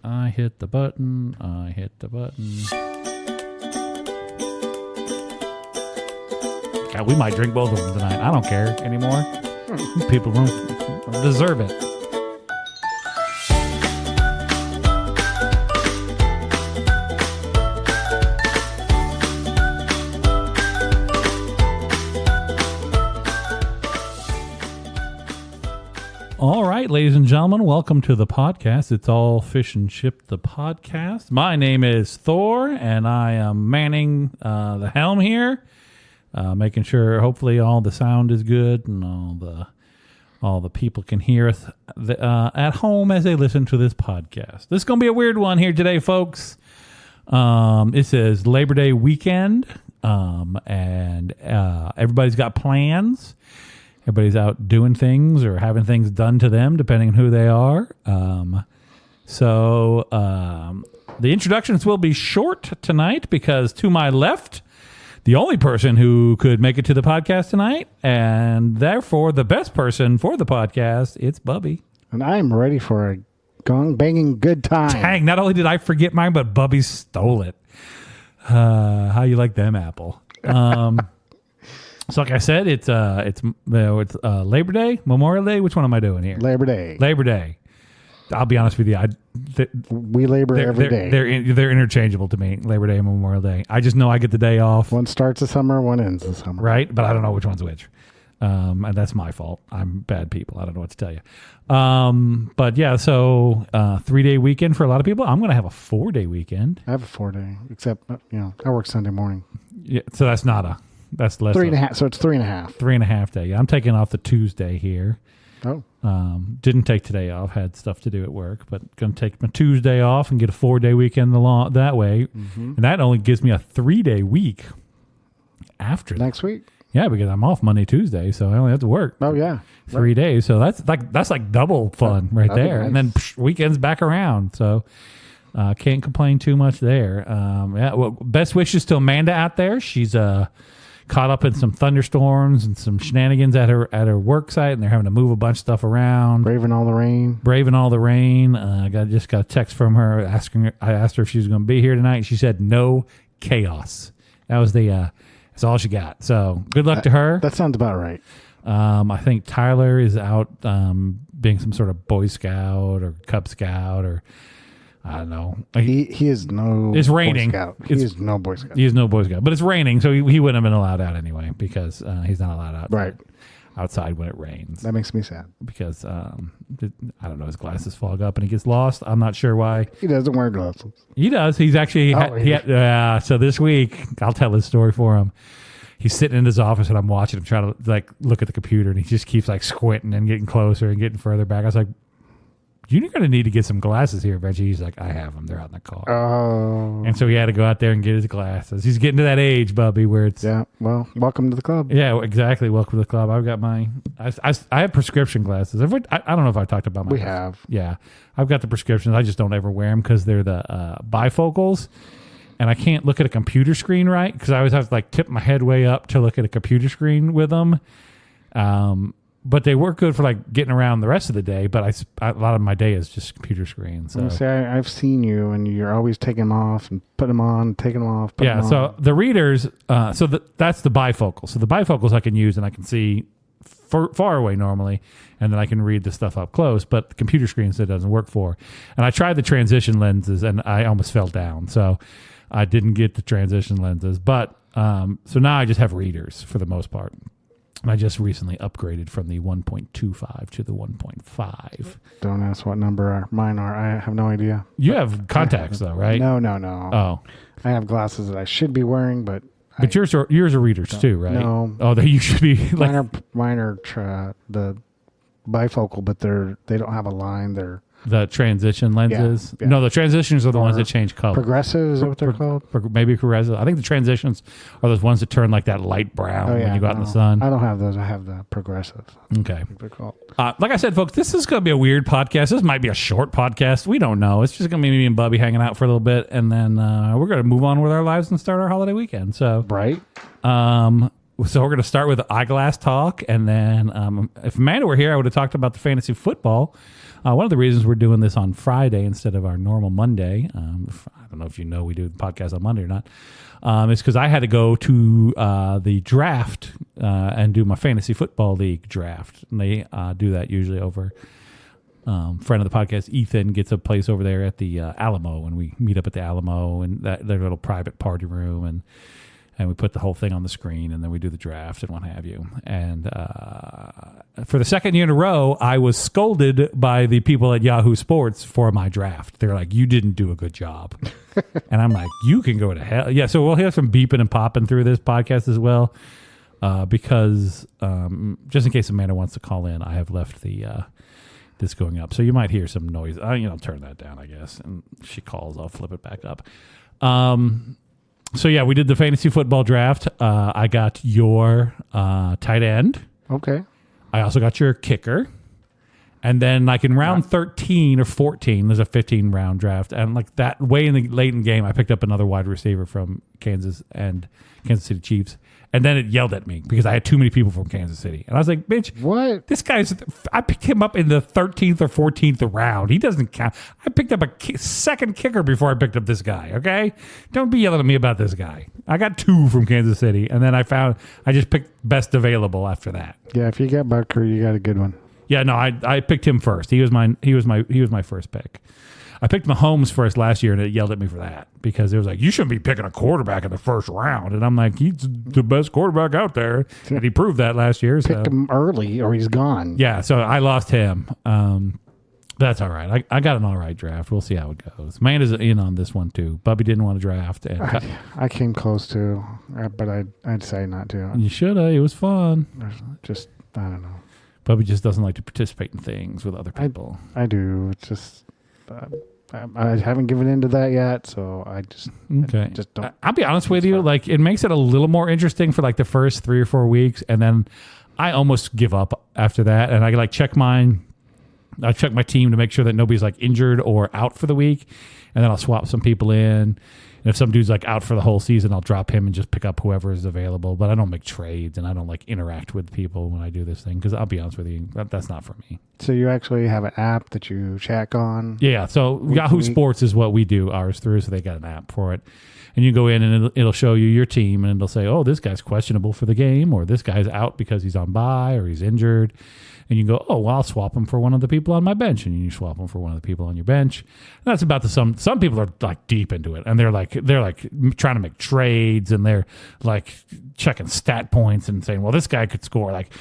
I hit the button. I hit the button. God, we might drink both of them tonight. I don't care anymore. People don't deserve it. All right, ladies and gentlemen, welcome to the podcast. It's All Fish and Chip, the podcast. My name is Thor, and I am manning the helm here, making sure hopefully all the sound is good and all the people can hear us at home as they listen to this podcast. This is going to be a weird one here today, folks. This is Labor Day weekend, and everybody's got plans. Everybody's out doing things or having things done to them, depending on who they are. So the introductions will be short tonight because to my left, the only person who could make it to the podcast tonight, and therefore the best person for the podcast, it's Bubby. And I'm ready for a gong-banging good time. Dang, not only did I forget mine, but Bubby stole it. How you like them, Apple? So like I said, it's Labor Day, Memorial Day. Which one am I doing here? Labor Day. Labor Day. I'll be honest with you. We labor every day. They're interchangeable to me, Labor Day and Memorial Day. I just know I get the day off. One starts the summer, one ends the summer. Right, but I don't know which one's which. And that's my fault. I'm bad people. I don't know what to tell you. But yeah, so 3-day weekend for a lot of people. I'm going to have a 4-day weekend. I have a 4-day, except, I work Sunday morning. Yeah, so that's less. 3.5. So it's 3.5. 3.5 day. Yeah, I'm taking off the Tuesday here. Oh. Didn't take today off. Had stuff to do at work, but going to take my Tuesday off and get a 4-day weekend that way. Mm-hmm. And that only gives me a 3-day week after next week. Yeah, because I'm off Monday, Tuesday, so I only have to work. Oh yeah, 3 days. So that's like double fun right there. Nice. And then weekends back around. So can't complain too much there. Yeah. Well, best wishes to Amanda out there. She's caught up in some thunderstorms and some shenanigans at her work site, and they're having to move a bunch of stuff around. Braving all the rain. I just got a text from her I asked her if she was going to be here tonight, and she said no chaos. That was that's all she got. So good luck to her. That sounds about right. I think Tyler is out being some sort of Boy Scout or Cub Scout or I don't know. He is no. It's raining. Boy Scout. He is no Boy Scout. He is no Boy Scout, but it's raining, so he wouldn't have been allowed out anyway because he's not allowed outside when it rains. That makes me sad because I don't know, his glasses fog up and he gets lost. I'm not sure why. He doesn't wear glasses. He does. He's actually so this week I'll tell his story for him. He's sitting in his office and I'm watching him try to look at the computer, and he just keeps squinting and getting closer and getting further back. I was like, you're going to need to get some glasses here, Reggie. He's like, I have them. They're out in the car. Oh. And so he had to go out there and get his glasses. He's getting to that age, Bubby, where it's... Yeah, well, welcome to the club. Yeah, exactly. Welcome to the club. I've got I have prescription glasses. I don't know if I talked about my... We have. Yeah. I've got the prescriptions. I just don't ever wear them because they're the bifocals. And I can't look at a computer screen right because I always have to tip my head way up to look at a computer screen with them. But they work good for getting around the rest of the day. But a lot of my day is just computer screen. So I've seen you, and you're always taking them off and putting them on, taking them off. Yeah. So the readers, that's the bifocal. So the bifocals I can use, and I can see far away normally, and then I can read the stuff up close. But the computer screens it doesn't work for. And I tried the transition lenses, and I almost fell down. So I didn't get the transition lenses. But so now I just have readers for the most part. And I just recently upgraded from the 1.25 to the 1.5. Don't ask what number mine are. I have no idea. You have contacts, though, right? No. Oh. I have glasses that I should be wearing, but... But yours are readers, too, right? No. Oh, you should be... Mine are the bifocal, but they don't have a line. They're... The transition lenses? Yeah. No, the transitions are the ones that change color. Progressive, is that what they're called? Maybe progressive. I think the transitions are those ones that turn that light brown when you go out in the sun. I don't have those. I have the progressive. Okay. They're called. Like I said, folks, this is going to be a weird podcast. This might be a short podcast. We don't know. It's just going to be me and Bubby hanging out for a little bit, and then we're going to move on with our lives and start our holiday weekend. So, right. So we're going to start with eyeglass talk, and then if Amanda were here, I would have talked about the fantasy football. One of the reasons we're doing this on Friday instead of our normal Monday, I don't know if you know we do the podcast on Monday or not, is because I had to go to the draft and do my fantasy football league draft. And they do that usually over friend of the podcast, Ethan, gets a place over there at the Alamo, and we meet up at the Alamo and their little private party room, and we put the whole thing on the screen, and then we do the draft and what have you. And for the second year in a row, I was scolded by the people at Yahoo Sports for my draft. They're like, you didn't do a good job. And I'm like, you can go to hell. Yeah, so we'll have some beeping and popping through this podcast as well, because just in case Amanda wants to call in, I have left this going up. So you might hear some noise. Turn that down, I guess. And she calls, I'll flip it back up. So, yeah, we did the fantasy football draft. I got your tight end. Okay. I also got your kicker. And then, like, in round 13 or 14, there's a 15-round draft. And, like, that way in the late in the game, I picked up another wide receiver from Kansas City Chiefs. And then it yelled at me because I had too many people from Kansas City. And I was like, bitch, what? This guy's, I picked him up in the 13th or 14th round. He doesn't count. I picked up a second kicker before I picked up this guy, okay? Don't be yelling at me about this guy. I got two from Kansas City, and then I just picked best available after that. Yeah, if you got Butker, you got a good one. Yeah, no, I picked him first. He was my first pick. I picked Mahomes first last year, and it yelled at me for that because it was like, you shouldn't be picking a quarterback in the first round. And I'm like, he's the best quarterback out there. And he proved that last year. Picked him early or he's gone. Yeah, so I lost him. That's all right. I got an all right draft. We'll see how it goes. Amanda's in on this one, too. Bubby didn't want to draft. And I came close to, but I decided not to. You should have. It was fun. Just, I don't know. Bubby just doesn't like to participate in things with other people. I do. It's just... I haven't given into that yet, so I just don't. I'll be honest with you, like it makes it a little more interesting for like the first 3 or 4 weeks, and then I almost give up after that, and I like check my team to make sure that nobody's like injured or out for the week, and then I'll swap some people in. And if some dude's like out for the whole season, I'll drop him and just pick up whoever is available. But I don't make trades, and I don't like interact with people when I do this thing because I'll be honest with you, that's not for me. So you actually have an app that you check on? Yeah. So Yahoo Sports is what we do ours through. So they got an app for it, and you go in and it'll show you your team, and it'll say, oh, this guy's questionable for the game, or this guy's out because he's on bye or he's injured. And you go, oh, well, I'll swap him for one of the people on my bench. And you swap him for one of the people on your bench. And that's about the sum. Some people are like deep into it. And they're like trying to make trades. And they're like checking stat points and saying, well, this guy could score like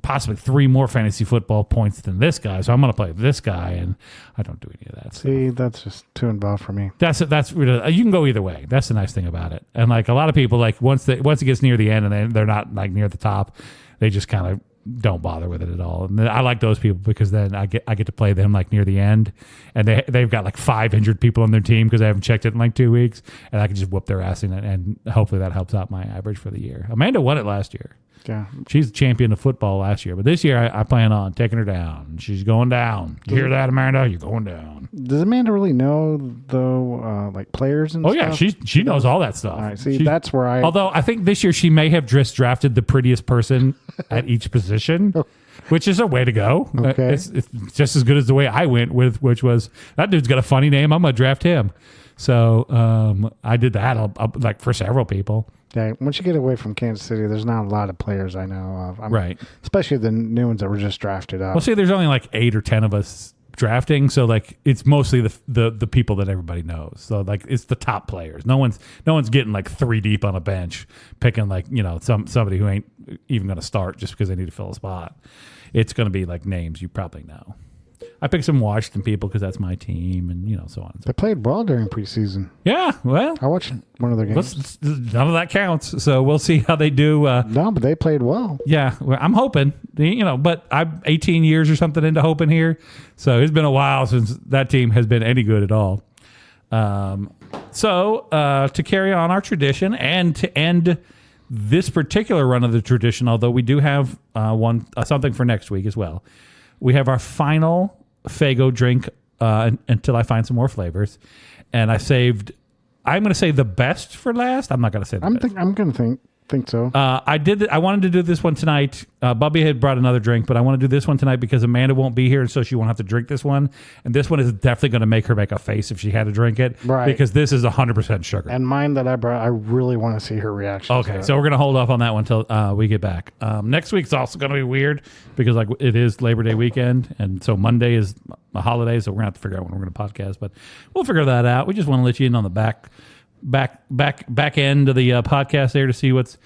possibly 3 more fantasy football points than this guy. So I'm going to play this guy. And I don't do any of that. See, that's just too involved for me. That's you can go either way. That's the nice thing about it. And like a lot of people, like once it gets near the end and they're not like near the top, they just kind of don't bother with it at all. And I like those people because then I get to play them like near the end, and they've got like 5 injured people on their team because I haven't checked it in like 2 weeks, and I can just whoop their ass in it, and hopefully that helps out my average for the year. Amanda won it last year. Yeah, she's the champion of football last year, but this year I plan on taking her down. She's going down. You hear that, Amanda? You're going down. Does Amanda really know though, like players and stuff? Oh yeah, she knows all that stuff. All right, see, that's where Although I think this year she may have just drafted the prettiest person at each position, which is a way to go. Okay, it's just as good as the way I went with, which was that dude's got a funny name. I'm gonna draft him. So I did that like for several people. Yeah, once you get away from Kansas City, there's not a lot of players I know of. Right. Especially the new ones that were just drafted out. Well, see, there's only like 8 or 10 of us drafting, so like it's mostly the people that everybody knows. So like it's the top players. No one's getting like 3 deep on a bench, picking like somebody who ain't even going to start just because they need to fill a spot. It's going to be like names you probably know. I picked some Washington people because that's my team, and so on. They played well during preseason. Yeah, well, I watched one of their games. None of that counts, so we'll see how they do. No, but they played well. Yeah, well, I'm hoping. But I'm 18 years or something into hoping here, so it's been a while since that team has been any good at all. So to carry on our tradition and to end this particular run of the tradition, although we do have something for next week as well, we have our final Faygo drink until I find some more flavors. And I'm going to say the best for last. I'm not going to say the best. I'm going to think think so. I wanted to do this one tonight. Bubby had brought another drink, but I want to do this one tonight because Amanda won't be here, and so she won't have to drink this one. And this one is definitely going to make her make a face if she had to drink it, right? Because this is 100% sugar. And mine that I brought, I really want to see her reaction. Okay, so we're going to hold off on that one until we get back. Next week's also going to be weird because like it is Labor Day weekend, and so Monday is a holiday, so we're going to have to figure out when we're going to podcast. But we'll figure that out. We just want to let you in on the back end of the podcast there to see what's.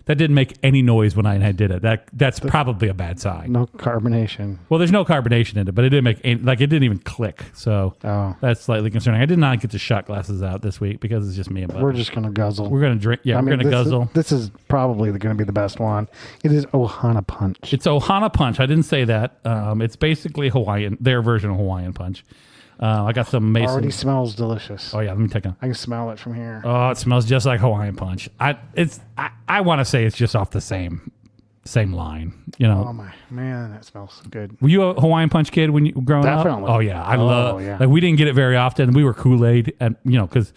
That didn't make any noise when I did it. That's probably a bad sign. No carbonation. Well, there's no carbonation in it, but it didn't make any, it didn't even click. So that's slightly concerning. I did not get the shot glasses out this week because it's just me and Bubby. We're just gonna guzzle. We're gonna drink. Yeah, we're gonna guzzle. This is probably going to be the best one. It is Ohana Punch. It's Ohana Punch. I didn't say that. It's basically Hawaiian, their version of Hawaiian Punch. I got some Mason. Already smells delicious. Oh yeah, let me take a. I can smell it from here. Oh, it smells just like Hawaiian Punch. I want to say it's just off the same line. You know. Oh my man, that smells good. Were you a Hawaiian Punch kid when you growing up? Definitely. Oh yeah, I love. Yeah. Like we didn't get it very often. We were Kool-Aid, and because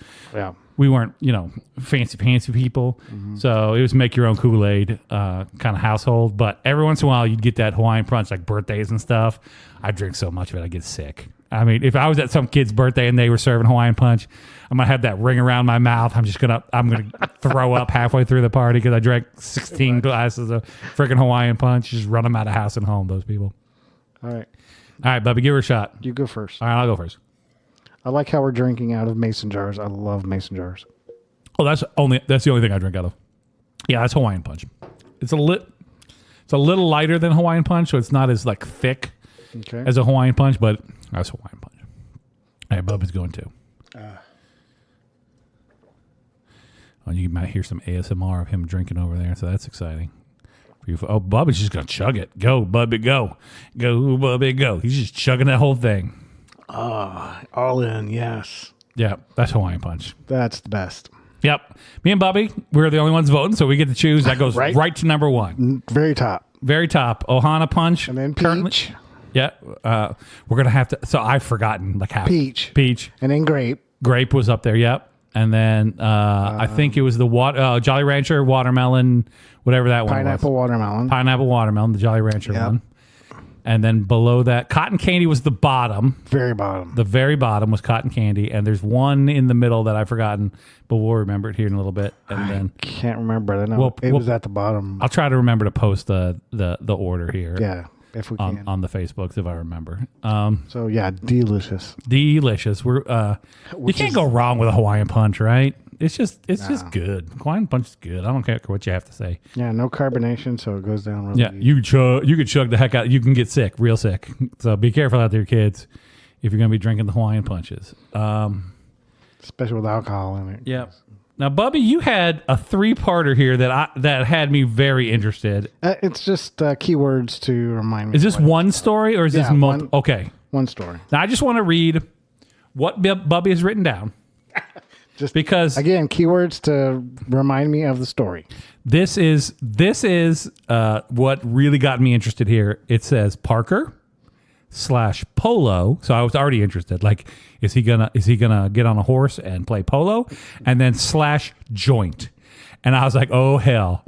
we weren't fancy people. Mm-hmm. So it was make your own Kool-Aid kind of household. But every once in a while, you'd get that Hawaiian Punch like birthdays and stuff. I drink so much of it, I get sick. I mean, if I was at some kid's birthday and they were serving Hawaiian Punch, I'm gonna have that ring around my mouth. I'm gonna throw up halfway through the party because I drank 16 glasses of freaking Hawaiian Punch. Just run them out of house and home. Those people. All right, Bubby, give her a shot. You go first. All right, I'll go first. I like how we're drinking out of mason jars. I love mason jars. Oh, that's the only thing I drink out of. Yeah, that's Hawaiian Punch. It's a little lighter than Hawaiian Punch, so it's not as like thick as a Hawaiian Punch, but that's Hawaiian Punch. All right, Bubba's going too. You might hear some ASMR of him drinking over there, so that's exciting. Oh, Bubba's just going to chug it. Go, Bubby, go. Go, Bubby, go. He's just chugging that whole thing. All in, yes. Yeah, that's Hawaiian Punch. That's the best. Yep. Me and Bubby, we're the only ones voting, so we get to choose. That goes right to number one. Very top. Very top. Ohana Punch. And then peach. Yeah. We're going to have to. So I've forgotten like half. Peach. And then grape. Grape was up there. Yep. And then I think it was the Jolly Rancher, watermelon, whatever that one was. Pineapple watermelon, the Jolly Rancher one. And then below that, cotton candy was the bottom. Very bottom. The very bottom was cotton candy. And there's one in the middle that I've forgotten, but we'll remember it here in a little bit. And then can't remember. I know it was at the bottom. I'll try to remember to post the order here. Yeah, if we can. On the Facebooks, if I remember. So, yeah, delicious. Delicious. You can't go wrong with a Hawaiian Punch, right? It's just good. Hawaiian Punch is good. I don't care what you have to say. Yeah, no carbonation, so it goes down really easy. You could chug the heck out. You can get sick, real sick. So be careful out there, kids, if you're going to be drinking the Hawaiian Punches. Especially with alcohol in it. Yeah. Now, Bubby, you had a 3-parter here that had me very interested. It's just keywords to remind me. Is this one story or is this multiple? Okay. One story. Now, I just want to read what Bubby has written down. Just because again, keywords to remind me of the story. This is what really got me interested here. It says Parker / polo. So I was already interested. Like, is he gonna get on a horse and play polo? And then / joint. And I was like, oh hell,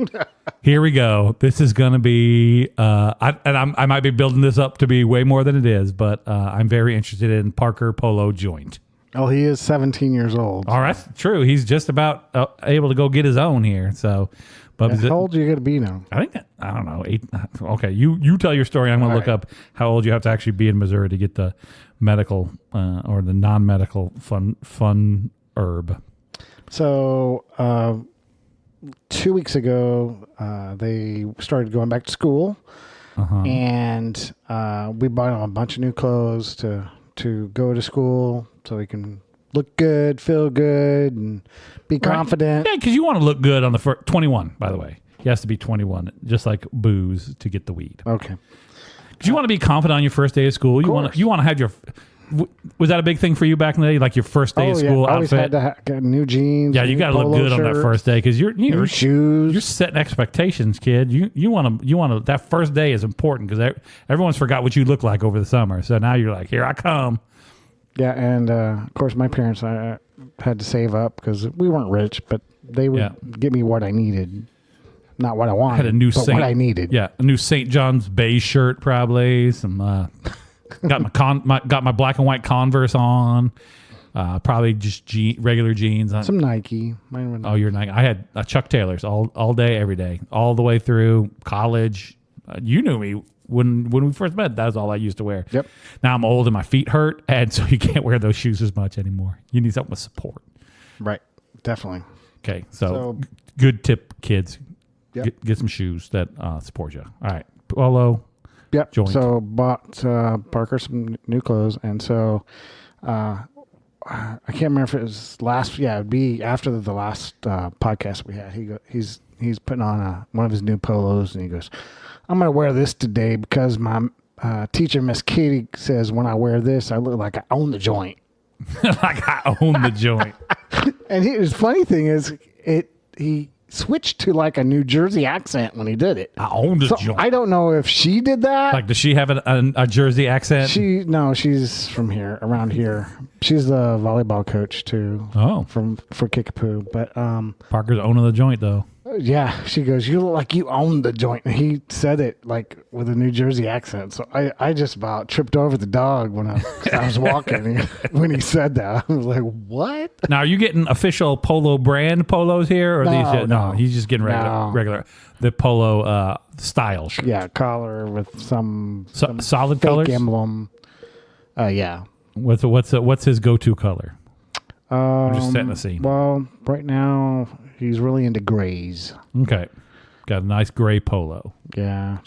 here we go. This is gonna be. I might be building this up to be way more than it is, but I'm very interested in Parker polo joint. Oh, he is 17 years old. All right, true. He's just about able to go get his own here. So, but how old are you going to be now? I don't know. 8. Okay, you tell your story. I'm going to look up how old you have to actually be in Missouri to get the medical or the non-medical fun herb. So, 2 weeks ago, they started going back to school, and we bought a bunch of new clothes to go to school so we can look good, feel good, and be confident. Yeah, because you want to look good on the first 21, by the way. He has to be 21, just like booze to get the weed. Okay. Because you want to be confident on your first day of school. You want to have your. Was that a big thing for you back in the day, like your first day of school outfit? Always had to get new jeans. Yeah, you got to look good on that first day because new shoes. You're setting expectations, kid. You want to. That first day is important because everyone's forgot what you look like over the summer. So now you're like, here I come. Yeah, and of course my parents had to save up because we weren't rich, but they would get me what I needed. not what I wanted, had a new but what I needed. Yeah, a new St. John's Bay shirt, probably. Some got my black and white Converse on. Probably just regular jeans. Some Nike. Mine were you're Nike. I had Chuck Taylors all day, every day, all the way through college. You knew me when we first met. That was all I used to wear. Yep. Now I'm old and my feet hurt, and so you can't wear those shoes as much anymore. You need something with support. Right. Definitely. Okay. So good tip, kids. Yep. Get some shoes that support you. All right. Polo. Yep. Joint. So bought Parker some new clothes, and so I can't remember if it was last. Yeah, it'd be after the last podcast we had. He's putting on one of his new polos, and he goes, "I'm gonna wear this today because my teacher, Miss Katie, says when I wear this, I look like I own the joint." Like I own the joint. And his funny thing is, he switched to like a New Jersey accent when he did it. I own the joint. I don't know if she did that. Like, does she have a Jersey accent? She's from here, around here. She's the volleyball coach too. Oh, for Kickapoo. But Parker's owning the joint though. Yeah, she goes, "You look like you own the joint." And he said it like with a New Jersey accent. So I just about tripped over the dog when I was walking when he said that. I was like, "What?" Now, are you getting official Polo brand polos here, or No. he's just getting regular the Polo style shirt. Yeah, collar with some solid fake colors. emblem. Yeah. What's his go-to color? I'm just setting the scene. Well, right now he's really into grays. Okay, got a nice gray polo. Yeah,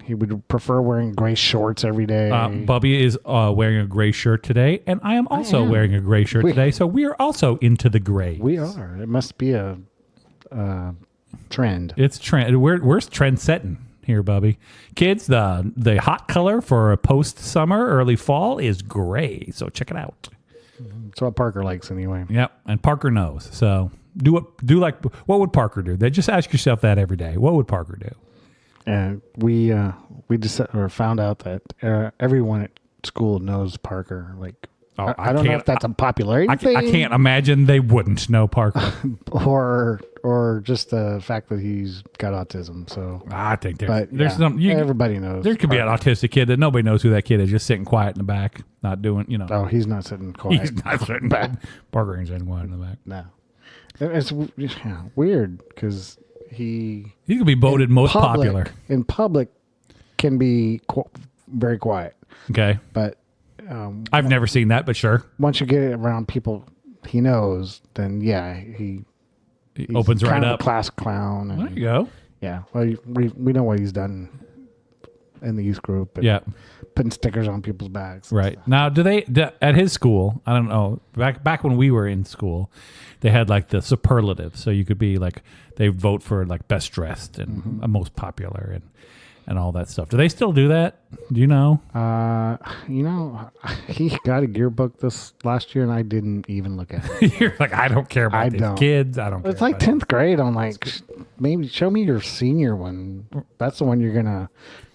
he would prefer wearing gray shorts every day. Bubby is wearing a gray shirt today, and I am also wearing a gray shirt today. So we are also into the gray. We are. It must be a trend. It's trend. We're trend setting here, Bubby. Kids, the hot color for a post summer, early fall is gray. So check it out. That's what Parker likes anyway. Yep, and Parker knows. So what would Parker do? Just ask yourself that every day. What would Parker do? And we just found out that everyone at school knows Parker. Like, I don't know if that's a popularity thing. I can't imagine they wouldn't know Parker. or just the fact that he's got autism. So I think everybody knows. There could be an autistic kid that nobody knows who that kid is, just sitting quiet in the back, not doing, Oh, he's not sitting quiet. He's not sitting back. Parker ain't sitting quiet in the back. No. It's weird because he could be voted most popular. In public can be very quiet. Okay. But I've never seen that, but sure. Once you get it around people he knows, then he opens right kind of up. A class clown. And, there you go. Yeah. Well, we know what he's done in the youth group. And putting stickers on people's bags. Right. Now, at his school, I don't know, back when we were in school, they had like the superlative. So you could be like, they vote for like best dressed and most popular and all that stuff. Do they still do that? Do you know? He got a yearbook this last year and I didn't even look at it. You're like, I don't care about these kids. I don't care. It's like 10th grade. I'm like, maybe show me your senior one. That's the one you're going to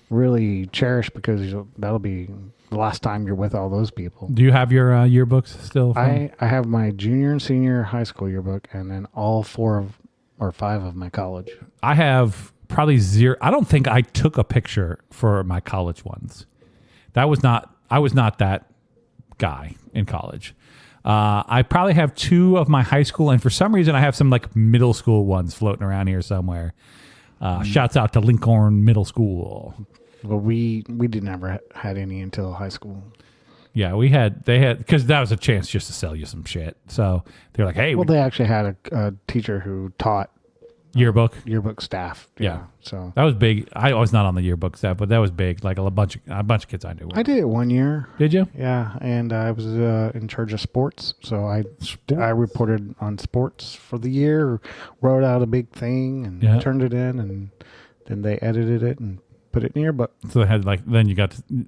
really cherish because that'll be the last time you're with all those people. Do you have your yearbooks still? I have my junior and senior high school yearbook and then all 4 or 5 of my college. I have probably 0. I don't think I took a picture for my college ones. I was not that guy in college. I probably have 2 of my high school, and for some reason I have some like middle school ones floating around here somewhere. Shouts out to Lincoln Middle School. Well, we didn't ever had any until high school. Yeah, they had, because that was a chance just to sell you some shit. So they're like, hey. Well, they actually had a teacher who taught yearbook staff. Yeah. So that was big. I was not on the yearbook staff, but that was big. Like a bunch of kids I knew. I did it one year. Did you? Yeah, and I was in charge of sports, so I reported on sports for the year, wrote out a big thing, and turned it in, and then they edited it and put it in the yearbook. So they had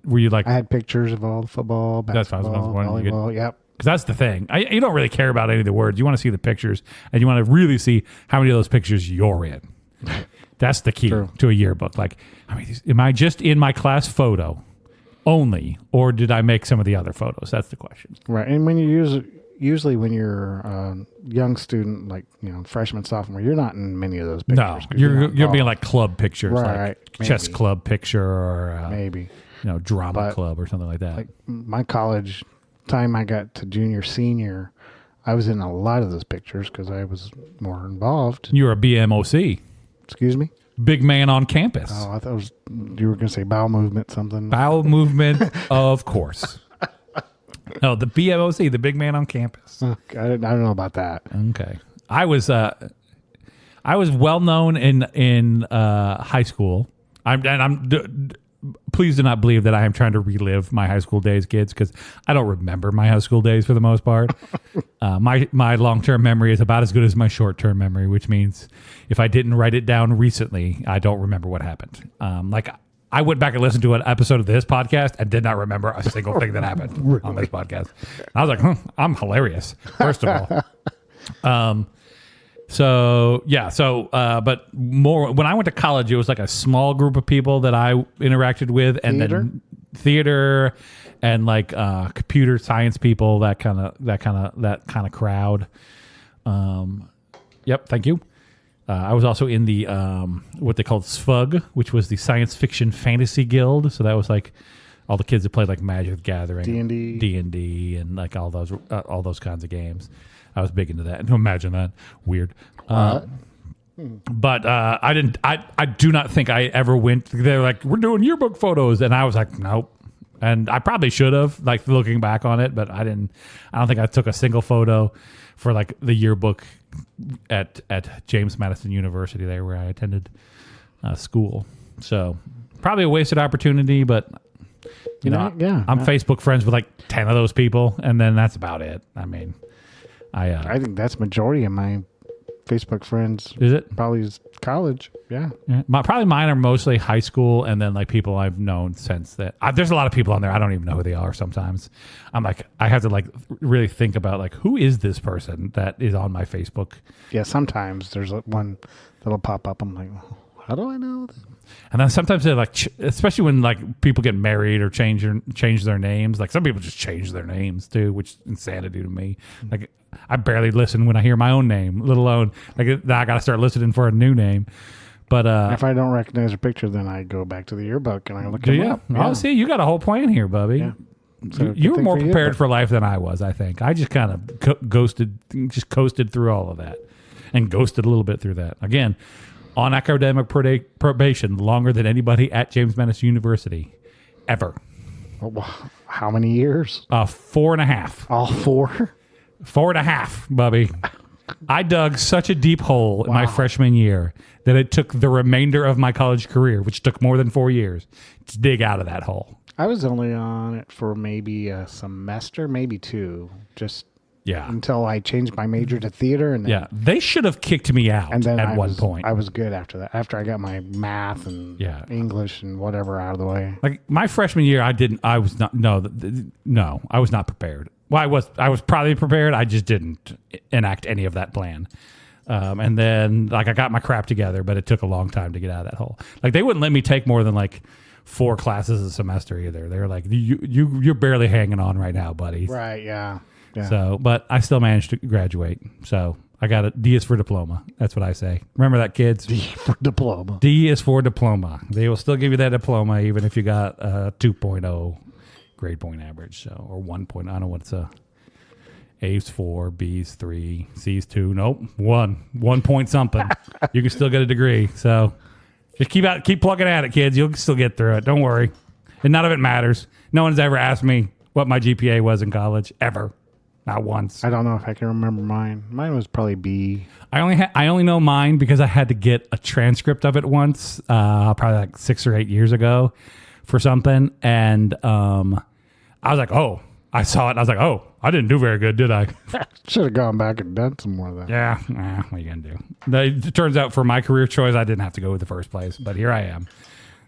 were you like? I had pictures of all the football, basketball, volleyball. Yep. Because that's the thing. You don't really care about any of the words. You want to see the pictures, and you want to really see how many of those pictures you're in. That's the key to a yearbook. Like, am I just in my class photo only, or did I make some of the other photos? That's the question. Right. And when you usually when you're a young student, like freshman, sophomore, you're not in many of those pictures. No, you're being like club pictures, right? Like chess club picture or maybe drama club or something like that. Like my college time, I got to junior, senior, I was in a lot of those pictures because I was more involved. You were a BMOC. Excuse me? Big man on campus. Oh, I thought you were going to say bowel movement something. Bowel movement, of course. No, the BMOC, the big man on campus. I don't know about that. Okay. I was well known in high school. Please do not believe that I am trying to relive my high school days, kids, because I don't remember my high school days for the most part. My long-term memory is about as good as my short-term memory, which means if I didn't write it down recently, I don't remember what happened. I went back and listened to an episode of this podcast and did not remember a single thing that happened on this podcast. I was like, I'm hilarious, first of all. But more when I went to college, it was like a small group of people that I interacted with, and then theater and like computer science people, that kind of crowd. Yep, thank you. I was also in the what they called SFUG, which was the Science Fiction Fantasy Guild. So that was like all the kids that played like Magic the Gathering, D&D, and like all those kinds of games. I was big into that. Imagine that. Weird. But I didn't. I do not think I ever went. They're like, we're doing yearbook photos, and I was like, nope. And I probably should have, like looking back on it, but I didn't. I don't think I took a single photo for like the yearbook at James Madison University, there where I attended school. So probably a wasted opportunity, but I'm Facebook friends with like 10 of those people, and then that's about it. I mean. I think that's majority of my Facebook friends. Is it? Probably is college. Yeah. Probably mine are mostly high school, and then like people I've known since that. There's a lot of people on there. I don't even know who they are sometimes. I'm like, I have to like really think about like, who is this person that is on my Facebook? Yeah. Sometimes there's one that'll pop up. I'm like, how do I know them? And then sometimes they're like, especially when like people get married or change their names. Like some people just change their names too, which is insanity to me. Like I barely listen when I hear my own name, let alone like I got to start listening for a new name. But if I don't recognize a picture, then I go back to the yearbook and I look it up. Yeah. Oh, see, you got a whole plan here, Bubby. Yeah. So you were more prepared for life than I was, I think. I just kind of coasted through all of that and ghosted a little bit through that. Again, on academic probation, longer than anybody at James Madison University ever. How many years? 4.5. All 4? 4.5, Bubby. I dug such a deep hole in my freshman year that it took the remainder of my college career, which took more than 4 years, to dig out of that hole. I was only on it for maybe a semester, maybe 2. Just until I changed my major to theater, and then, they should have kicked me out and then at one point. I was good after that. After I got my math and English and whatever out of the way. Like my freshman year, I was not prepared. Well, I was probably prepared. I just didn't enact any of that plan. And then like I got my crap together, but it took a long time to get out of that hole. Like they wouldn't let me take more than like 4 classes a semester either. They were like, you're barely hanging on right now, buddy. Right. Yeah. Yeah. So, but I still managed to graduate. So I got a D is for diploma. That's what I say. Remember that, kids? D for diploma. D is for diploma. They will still give you that diploma even if you got a 2.0 grade point average. So, or 1 point. I don't know what's A's 4, B's 3, C's 2. Nope, 1. 1 point something. You can still get a degree. So just keep plugging at it, kids. You'll still get through it. Don't worry. And none of it matters. No one's ever asked me what my GPA was in college ever. Not once. I don't know if I can remember mine. Mine was probably B. I only know mine because I had to get a transcript of it once, probably like 6 or 8 years ago, for something, and I was like, oh, I saw it, and I was like, oh, I didn't do very good, did I? Should have gone back and done some more of that. Yeah, what are you gonna do? It turns out for my career choice, I didn't have to go with the first place, but here I am.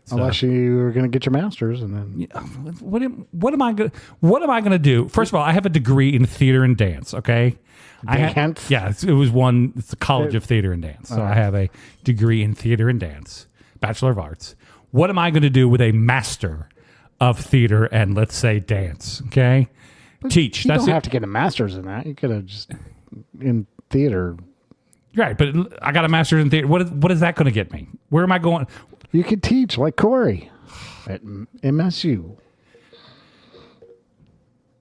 So, unless you were going to get your master's, and then what am I going to do? First of all, I have a degree in theater and dance. Okay, dance. It's the College of Theater and Dance. So I have a degree in theater and dance, Bachelor of Arts. What am I going to do with a master of theater and let's say dance? Okay, teach. You That's don't it. have to get a master's in that. You could have just in theater. Right, but I got a master's in theater. What is that going to get me? Where am I going? You could teach like Corey at MSU.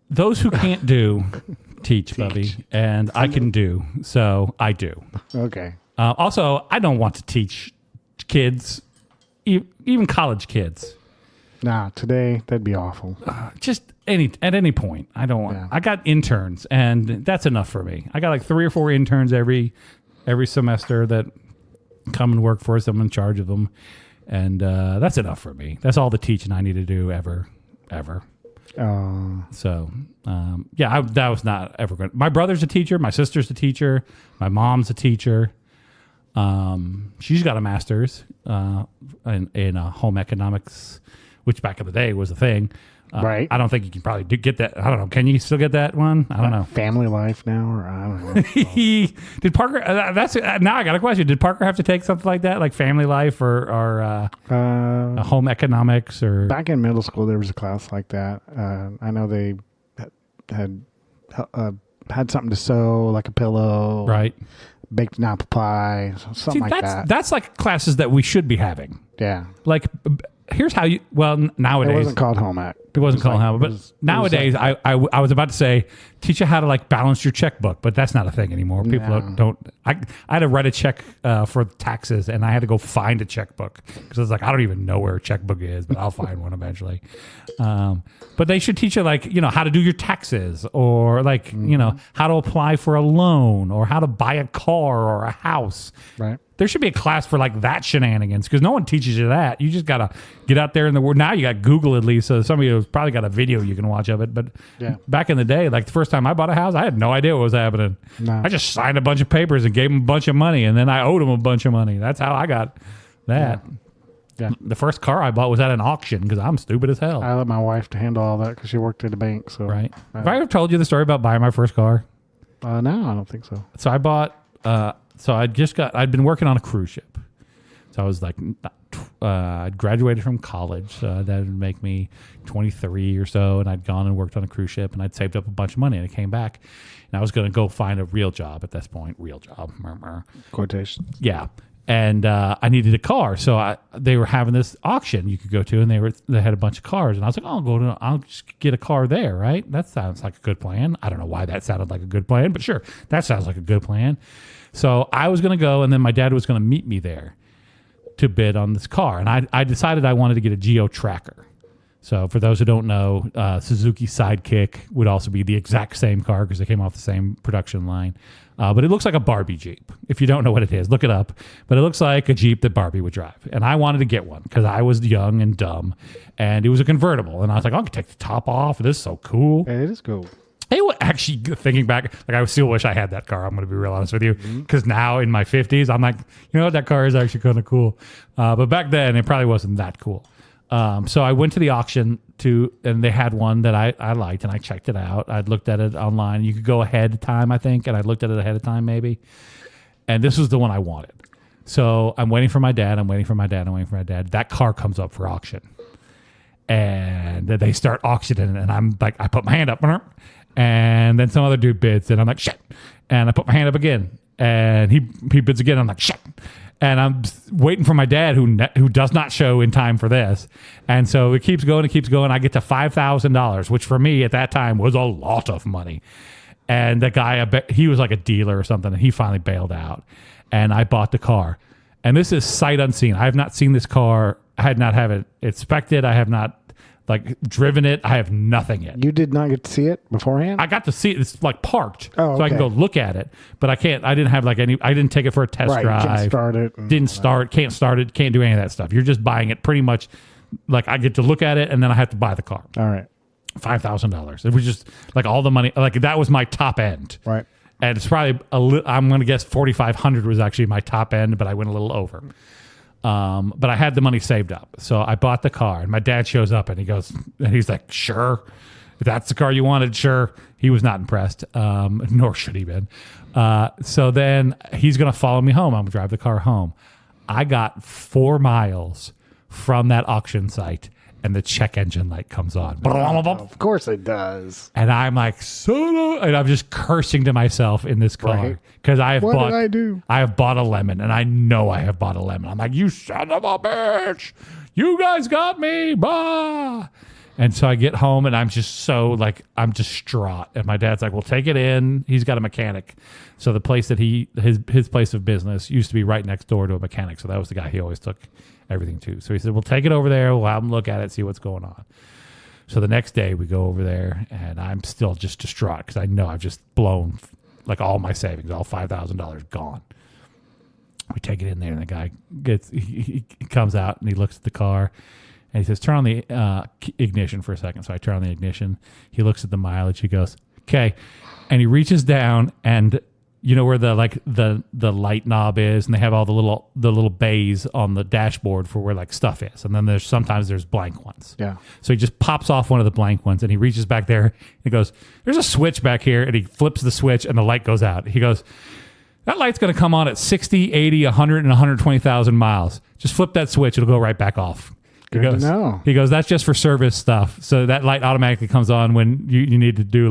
Those who can't do, teach, Bubby, and I can do, so I do. Okay. Also, I don't want to teach kids, even college kids. Nah, today that'd be awful. Just at any point. I don't want. Yeah. I got interns, and that's enough for me. I got like 3 or 4 interns every semester that come and work for us. I'm in charge of them, and that's enough for me. That's all the teaching I need to do ever. So that was not ever going. My brother's a teacher. My sister's a teacher. My mom's a teacher. She's got a master's in home economics, which back in the day was a thing. Right. I don't think you can probably get that. I don't know. Can you still get that one? I don't know. Family life now, or I don't know. Did Parker? Now I got a question. Did Parker have to take something like that, like family life or home economics? Or back in middle school, there was a class like that. I know they had something to sew, like a pillow, right? Baked an apple pie, something like that. That's like classes that we should be having. Yeah. Like, here's how you. Well, nowadays it wasn't called home ec. It wasn't called home, but nowadays I was about to say teach you how to like balance your checkbook, but that's not a thing anymore. People don't. I had to write a check for taxes, and I had to go find a checkbook because I was like, I don't even know where a checkbook is, but I'll find one eventually. But they should teach you like how to do your taxes, or like how to apply for a loan, or how to buy a car or a house. Right. There should be a class for like that shenanigans because no one teaches you that. You just got to get out there in the world. Now you got Google at least, so some of you have probably got a video you can watch of it. But back in the day, like the first time I bought a house, I had no idea what was happening. No. I just signed a bunch of papers and gave them a bunch of money, and then I owed them a bunch of money. That's how I got that. Yeah. The first car I bought was at an auction because I'm stupid as hell. I let my wife to handle all that because she worked at a bank. So Right. Have I ever told you the story about buying my first car? No, I don't think so. So I bought. I'd been working on a cruise ship. So I was like, I'd graduated from college. That would make me 23 or so. And I'd gone and worked on a cruise ship, and I'd saved up a bunch of money, and I came back, and I was going to go find a real job at this point. Real job. Quotation. Yeah. And I needed a car. So they were having this auction you could go to, and they had a bunch of cars. And I was like, I'll just get a car there, right? That sounds like a good plan. I don't know why that sounded like a good plan, but sure, that sounds like a good plan. So I was going to go, and then my dad was going to meet me there to bid on this car. And I decided I wanted to get a Geo Tracker. So for those who don't know, Suzuki Sidekick would also be the exact same car because they came off the same production line. But it looks like a Barbie Jeep. If you don't know what it is, look it up. But it looks like a Jeep that Barbie would drive. And I wanted to get one because I was young and dumb. And it was a convertible. And I was like, I can take the top off. This is so cool. It is cool. Hey, actually, thinking back, like I still wish I had that car. I'm going to be real honest with you, because now in my 50s, I'm like, what, that car is actually kind of cool. But back then, it probably wasn't that cool. So I went to the auction and they had one that I liked, and I checked it out. I'd looked at it online. You could go ahead of time, I think, and I looked at it ahead of time maybe. And this was the one I wanted. So I'm waiting for my dad. That car comes up for auction. And then they start auctioning, and I'm like, I put my hand up. And then some other dude bids, and I'm like, shit. And I put my hand up again, and he bids again. I'm like, shit. And I'm waiting for my dad, who does not show in time for this. And so it keeps going. I get to $5,000, which for me at that time was a lot of money. And the guy, he was like a dealer or something, and he finally bailed out. And I bought the car. And this is sight unseen. I have not seen this car. I had not have it inspected. I have not driven it. I have nothing yet. You did not get to see it beforehand? I got to see it. It's like parked, so I can go look at it. But I can't. I didn't have I didn't take it for a test drive. Can't start it. Didn't start. Can't start it. Can't do any of that stuff. You're just buying it pretty much. Like I get to look at it, and then I have to buy the car. All right. $5,000. It was just like all the money. Like that was my top end. Right. And it's probably I'm going to guess 4,500 was actually my top end, but I went a little over. But I had the money saved up. So I bought the car, and my dad shows up, and he's like, sure, if that's the car you wanted, sure. He was not impressed, nor should he been. So then he's going to follow me home. I'm going to drive the car home. I got 4 miles from that auction site, and the check engine light comes on. Of course it does. And I'm like, and I'm just cursing to myself in this car because What did I do? I have bought a lemon, and I know I have bought a lemon. I'm like, you son of a bitch, you guys got me, bah. And so I get home, and I'm just I'm distraught. And my dad's like, well, take it in. He's got a mechanic. So the place that his place of business used to be right next door to a mechanic. So that was the guy he always took everything to. So he said, well, take it over there. We'll have him look at it, see what's going on. So the next day we go over there, and I'm still just distraught because I know I've just blown like all my savings, all $5,000 gone. We take it in there, and the guy he comes out, and he looks at the car, and he says, turn on the ignition for a second. So I turn on the ignition. He looks at the mileage. He goes, okay. And he reaches down, and you know where the light knob is, and they have all the little bays on the dashboard for where like stuff is, and then sometimes there's blank ones. Yeah. So he just pops off one of the blank ones, and he reaches back there. And he goes, "There's a switch back here," and he flips the switch, and the light goes out. He goes, "That light's going to come on at 60, 80, 100, and 120,000 miles. Just flip that switch; it'll go right back off." He goes, that's just for service stuff. So that light automatically comes on when you need to do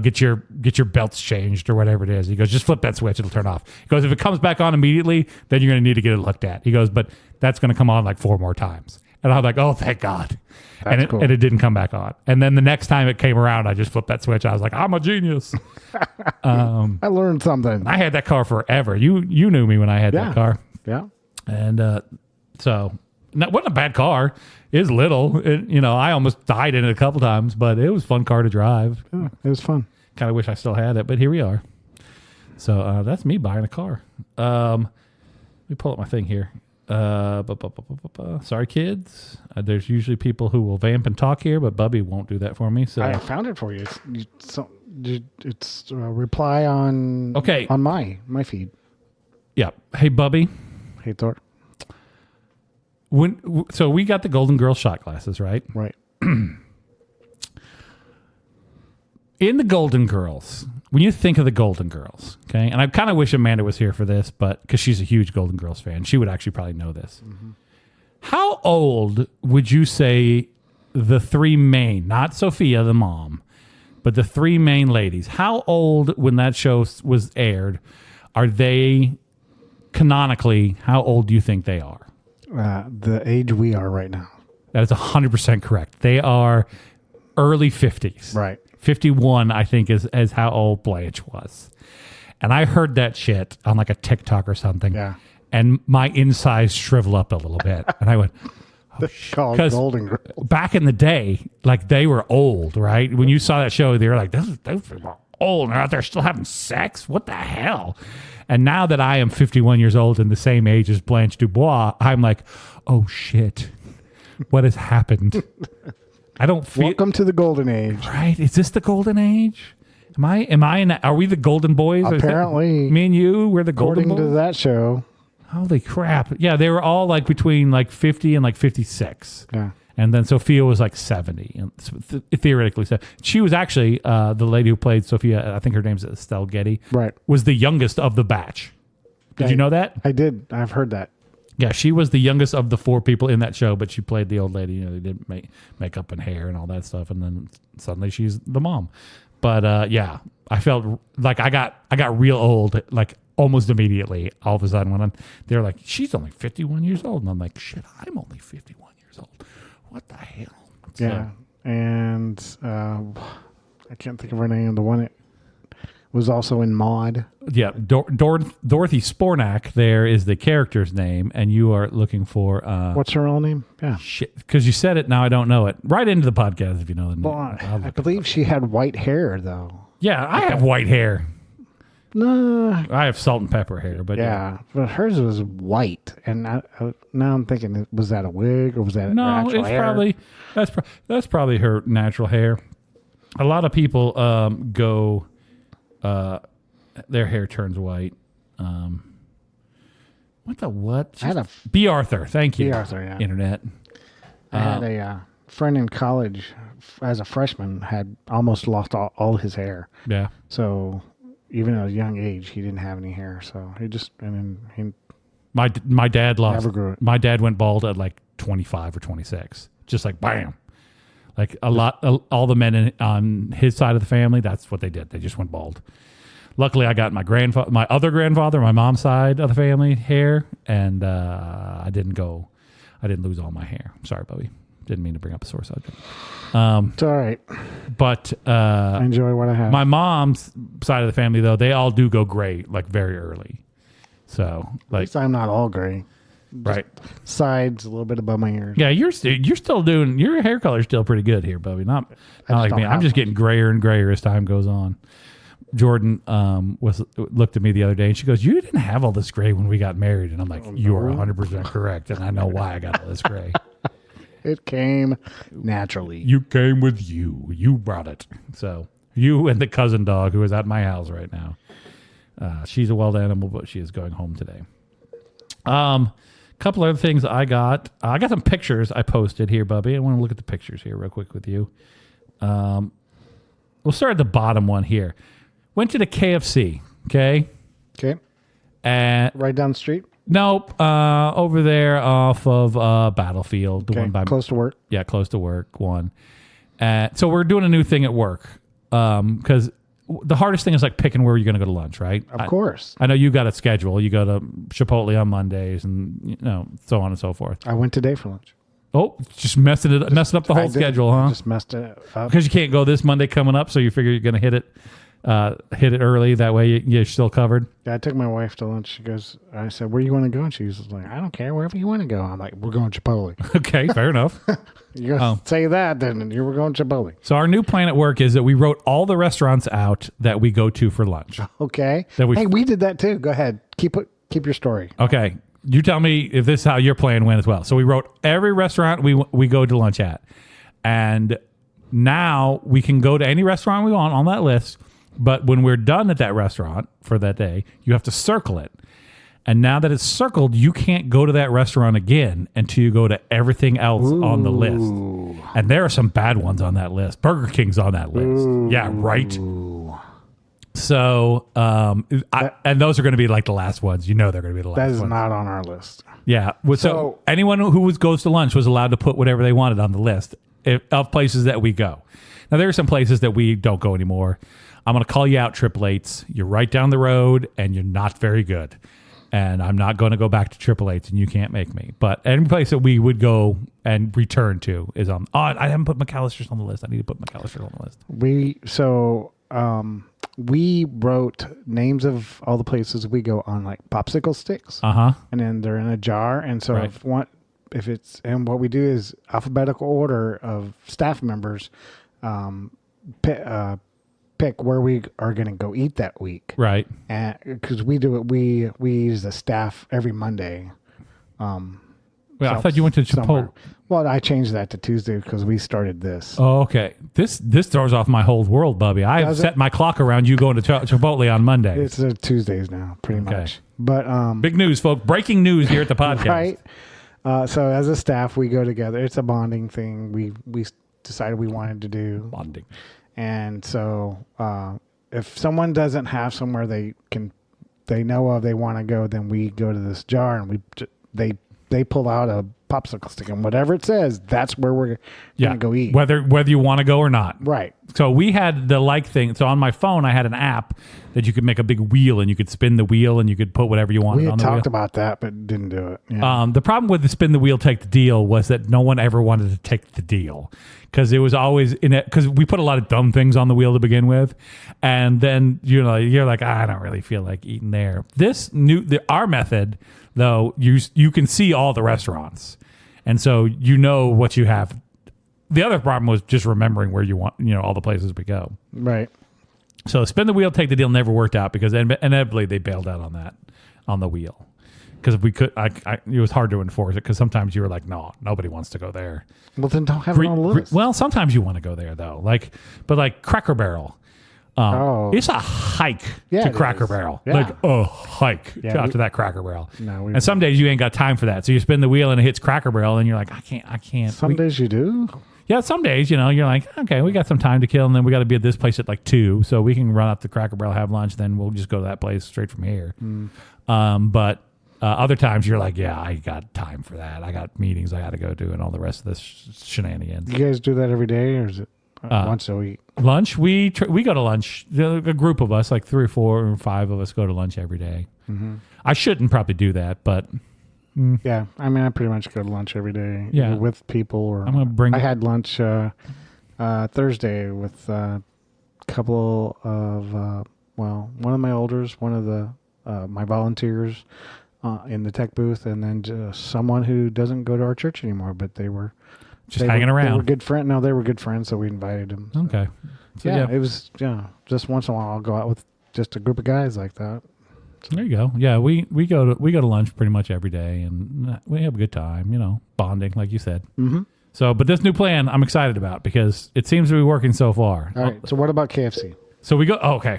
get your belts changed or whatever it is. He goes, just flip that switch, it'll turn off. He goes, if it comes back on immediately, then you're going to need to get it looked at. He goes, but that's going to come on like 4 more times. And I'm like, oh, thank God. And cool. And it didn't come back on. And then the next time it came around, I just flipped that switch. I was like, I'm a genius. I learned something. I had that car forever. You knew me when I had that car. Yeah. And so... it wasn't a bad car. It was little. I almost died in it a couple times, but it was a fun car to drive. Yeah, it was fun. Kind of wish I still had it, but here we are. So that's me buying a car. Let me pull up my thing here. Sorry, kids. There's usually people who will vamp and talk here, but Bubby won't do that for me. So I found it for you. It's a reply on my feed. Yeah. Hey, Bubby. Hey, Thor. So we got the Golden Girl shot glasses, right? Right. In the Golden Girls, when you think of the Golden Girls, okay, and I kind of wish Amanda was here for this, but because she's a huge Golden Girls fan, she would actually probably know this. Mm-hmm. How old would you say the 3 main, not Sophia, the mom, but the 3 main ladies, how old when that show was aired, are they canonically, how old do you think they are? The age we are right now. That is 100% correct. They are early 50s. Right. 51, I think, is how old Blanche was. And I heard that shit on like a TikTok or something. Yeah. And my insides shrivel up a little bit. And I went, oh, called Golden Girls. Back in the day, like they were old, right? When you saw that show, they were like, those people are old. They're out there still having sex? What the hell? And now that I am 51 years old and the same age as Blanche Dubois, I'm like, oh shit, what has happened? I don't feel. Welcome to the golden age. Right? Is this the golden age? Are we the golden boys? Apparently. Me and you, we're the golden boys? According to that show. Holy crap. Yeah, they were all like between like 50 and like 56. Yeah. And then Sophia was like 70, and theoretically. So she was actually the lady who played Sophia. I think her name's Estelle Getty. Right. Was the youngest of the batch. Did you know that? I did. I've heard that. Yeah, she was the youngest of the 4 people in that show, but she played the old lady. They did makeup and hair and all that stuff, and then suddenly she's the mom. But yeah, I felt like I got real old like almost immediately. All of a sudden, when they're like, she's only 51 years old, and I'm like, shit, I'm only 51 years old. What the hell? Yeah, and I can't think of her name. The one that was also in Maude. Yeah, Dorothy Spornak there is the character's name, and you are looking for... what's her real name? Yeah. Shit, because you said it, now I don't know it. Right into the podcast if you know the name. Well, I believe she had white hair, though. Yeah, I have white hair. No. I have salt and pepper hair, but... Yeah, but hers was white, and now I'm thinking, was that a wig, or was that her actual hair? Probably... That's probably her natural hair. A lot of people go... their hair turns white. What the what? I had B. Arthur. Thank you. B. Arthur, yeah. Internet. I had a friend in college as a freshman had almost lost all his hair. Yeah. So even at a young age, he didn't have any hair. So my dad lost. Never grew it. My dad went bald at like 25 or 26. just like bam. Like all the men on his side of the family, that's what they did. They just went bald. Luckily, I got my other grandfather, my mom's side of the family hair, and I didn't lose all my hair. Sorry, Bubby. Didn't mean to bring up a sore subject. It's all right. But I enjoy what I have. my mom's side of the family, though, they all do go gray like very early. So At least I'm not all gray. right. Sides, a little bit above my ears. Yeah, you're still doing your hair color's still pretty good here, Bubby. Not like me. I'm just getting grayer and grayer as time goes on. Jordan looked at me the other day and she goes, "You didn't have all this gray when we got married," and I'm like, "You are 100% correct, and I know why I got all this gray." It came naturally. You came with you. You brought it. So you and the cousin dog who is at my house right now. She's a wild animal, but she is going home today. Couple other things I got. I got some pictures I posted here, Bubby. I want to look at the pictures here real quick with you. We'll start at the bottom one here. Went to the KFC, okay? Okay. And Right down the street? nope, over there off of Battlefield. The Okay. one by Close to work? Yeah, close to work, one. So we're doing a new thing at work because the hardest thing is like picking where you're going to go to lunch, right? Of course. I know you got a schedule. You go to Chipotle on Mondays and so on and so forth. I went today for lunch. Oh, just messing up the I whole did. schedule, huh? Just messed it up. Because you can't go this Monday coming up, so you figure you're going to hit it early. That way you're still covered. Yeah, I took my wife to lunch. I said, "Where do you want to go?" And she was like, "I don't care, wherever you want to go." I'm like, "We're going Chipotle." Okay, fair enough. You gotta say that, then we're going Chipotle. So our new plan at work is that we wrote all the restaurants out that we go to for lunch. Okay. That we- Hey, we did that too. Go ahead. Keep your story. Okay. You tell me if this is how your plan went as well. So we wrote every restaurant we go to lunch at. And now we can go to any restaurant we want on that list. But when we're done at that restaurant for that day, you have to circle it. And now that it's circled, you can't go to that restaurant again until you go to everything else on the list. And there are some bad ones on that list. Burger King's on that list. Yeah, right. So, and those are going to be like the last ones. You know they're going to be the last That ones. is not on our list. Yeah. So anyone who goes to lunch was allowed to put whatever they wanted on the list of places that we go. Now, there are some places that we don't go anymore. I'm going to call you out, Triple Eights. You're right down the road, and you're not very good. And I'm not going to go back to Triple Eights, and you can't make me. But any place that we would go and return to is on. Oh, I haven't put McAllister's on the list. I need to put McAllister's on the list. We wrote names of all the places we go on like popsicle sticks. Uh-huh. And then they're in a jar. And so Right. what we do is alphabetical order of staff members pick where we are going to go eat that week. Right. And because we do it, we use the staff every Monday. Well, I thought you went to somewhere. Chipotle. Well, I changed that to Tuesday because we started this. Oh, okay. This throws off my whole world, Bubby. I've Does it? set my clock around you going to Chipotle on Monday. It's Tuesdays now, pretty much. But Big news, folks. Breaking news here at the podcast. right. So as a staff, we go together. It's a bonding thing. We decided we wanted to do. Bonding. And so if someone doesn't have somewhere they know of, they want to go, then we go to this jar and they pull out a popsicle stick and whatever it says, that's where we're going to go eat. Whether you want to go or not. Right. So we had the like thing. So on my phone, I had an app that you could make a big wheel and you could spin the wheel and you could put whatever you wanted We on had the wheel. talked about that, but didn't do it. Yeah. The problem with the spin the wheel, take the deal was that no one ever wanted to take the deal because it was always in it. Because we put a lot of dumb things on the wheel to begin with, and then you're like, I don't really feel like eating there. Our method though, you can see all the restaurants, and so you know what you have. The other problem was just remembering where you want, all the places we go. Right. So spin the wheel, take the deal never worked out because inevitably they bailed out on the wheel. Because we could, it was hard to enforce it because sometimes you were like, no, nobody wants to go there. Well, then don't have it on the list. Well, sometimes you want to go there though. But Cracker Barrel, it's a hike to Cracker is. Barrel. Yeah. Like a hike out to that Cracker Barrel. No, and some days you ain't got time for that. So you spin the wheel and it hits Cracker Barrel and you're like, I can't. Some days you do. Yeah, some days, you're like, okay, we got some time to kill, and then we got to be at this place at like 2, so we can run up to Cracker Barrel, have lunch, then we'll just go to that place straight from here. But Other times you're like, yeah, I got time for that. I got meetings I got to go to and all the rest of this shenanigans. You guys do that every day, or is it once a week? Lunch, we go to lunch. A group of us, like 3 or 4 or 5 of us, go to lunch every day. Mm-hmm. I shouldn't probably do that, but yeah, I mean, I pretty much go to lunch every day. Yeah. Either with people, or I'm gonna bring. I had lunch Thursday with a couple of one of my elders, one of the my volunteers in the tech booth, and then just someone who doesn't go to our church anymore, but they were hanging around. They were good friends. No, they were good friends, so we invited them. So. Okay. So, Yeah, it was. Yeah, just once in a while I'll go out with just a group of guys like that. So. There you go. Yeah, we go to lunch pretty much every day, and we have a good time. Bonding, like you said. Mm-hmm. So, but this new plan I'm excited about because it seems to be working so far. All right. So what about KFC? So we go. Oh, okay.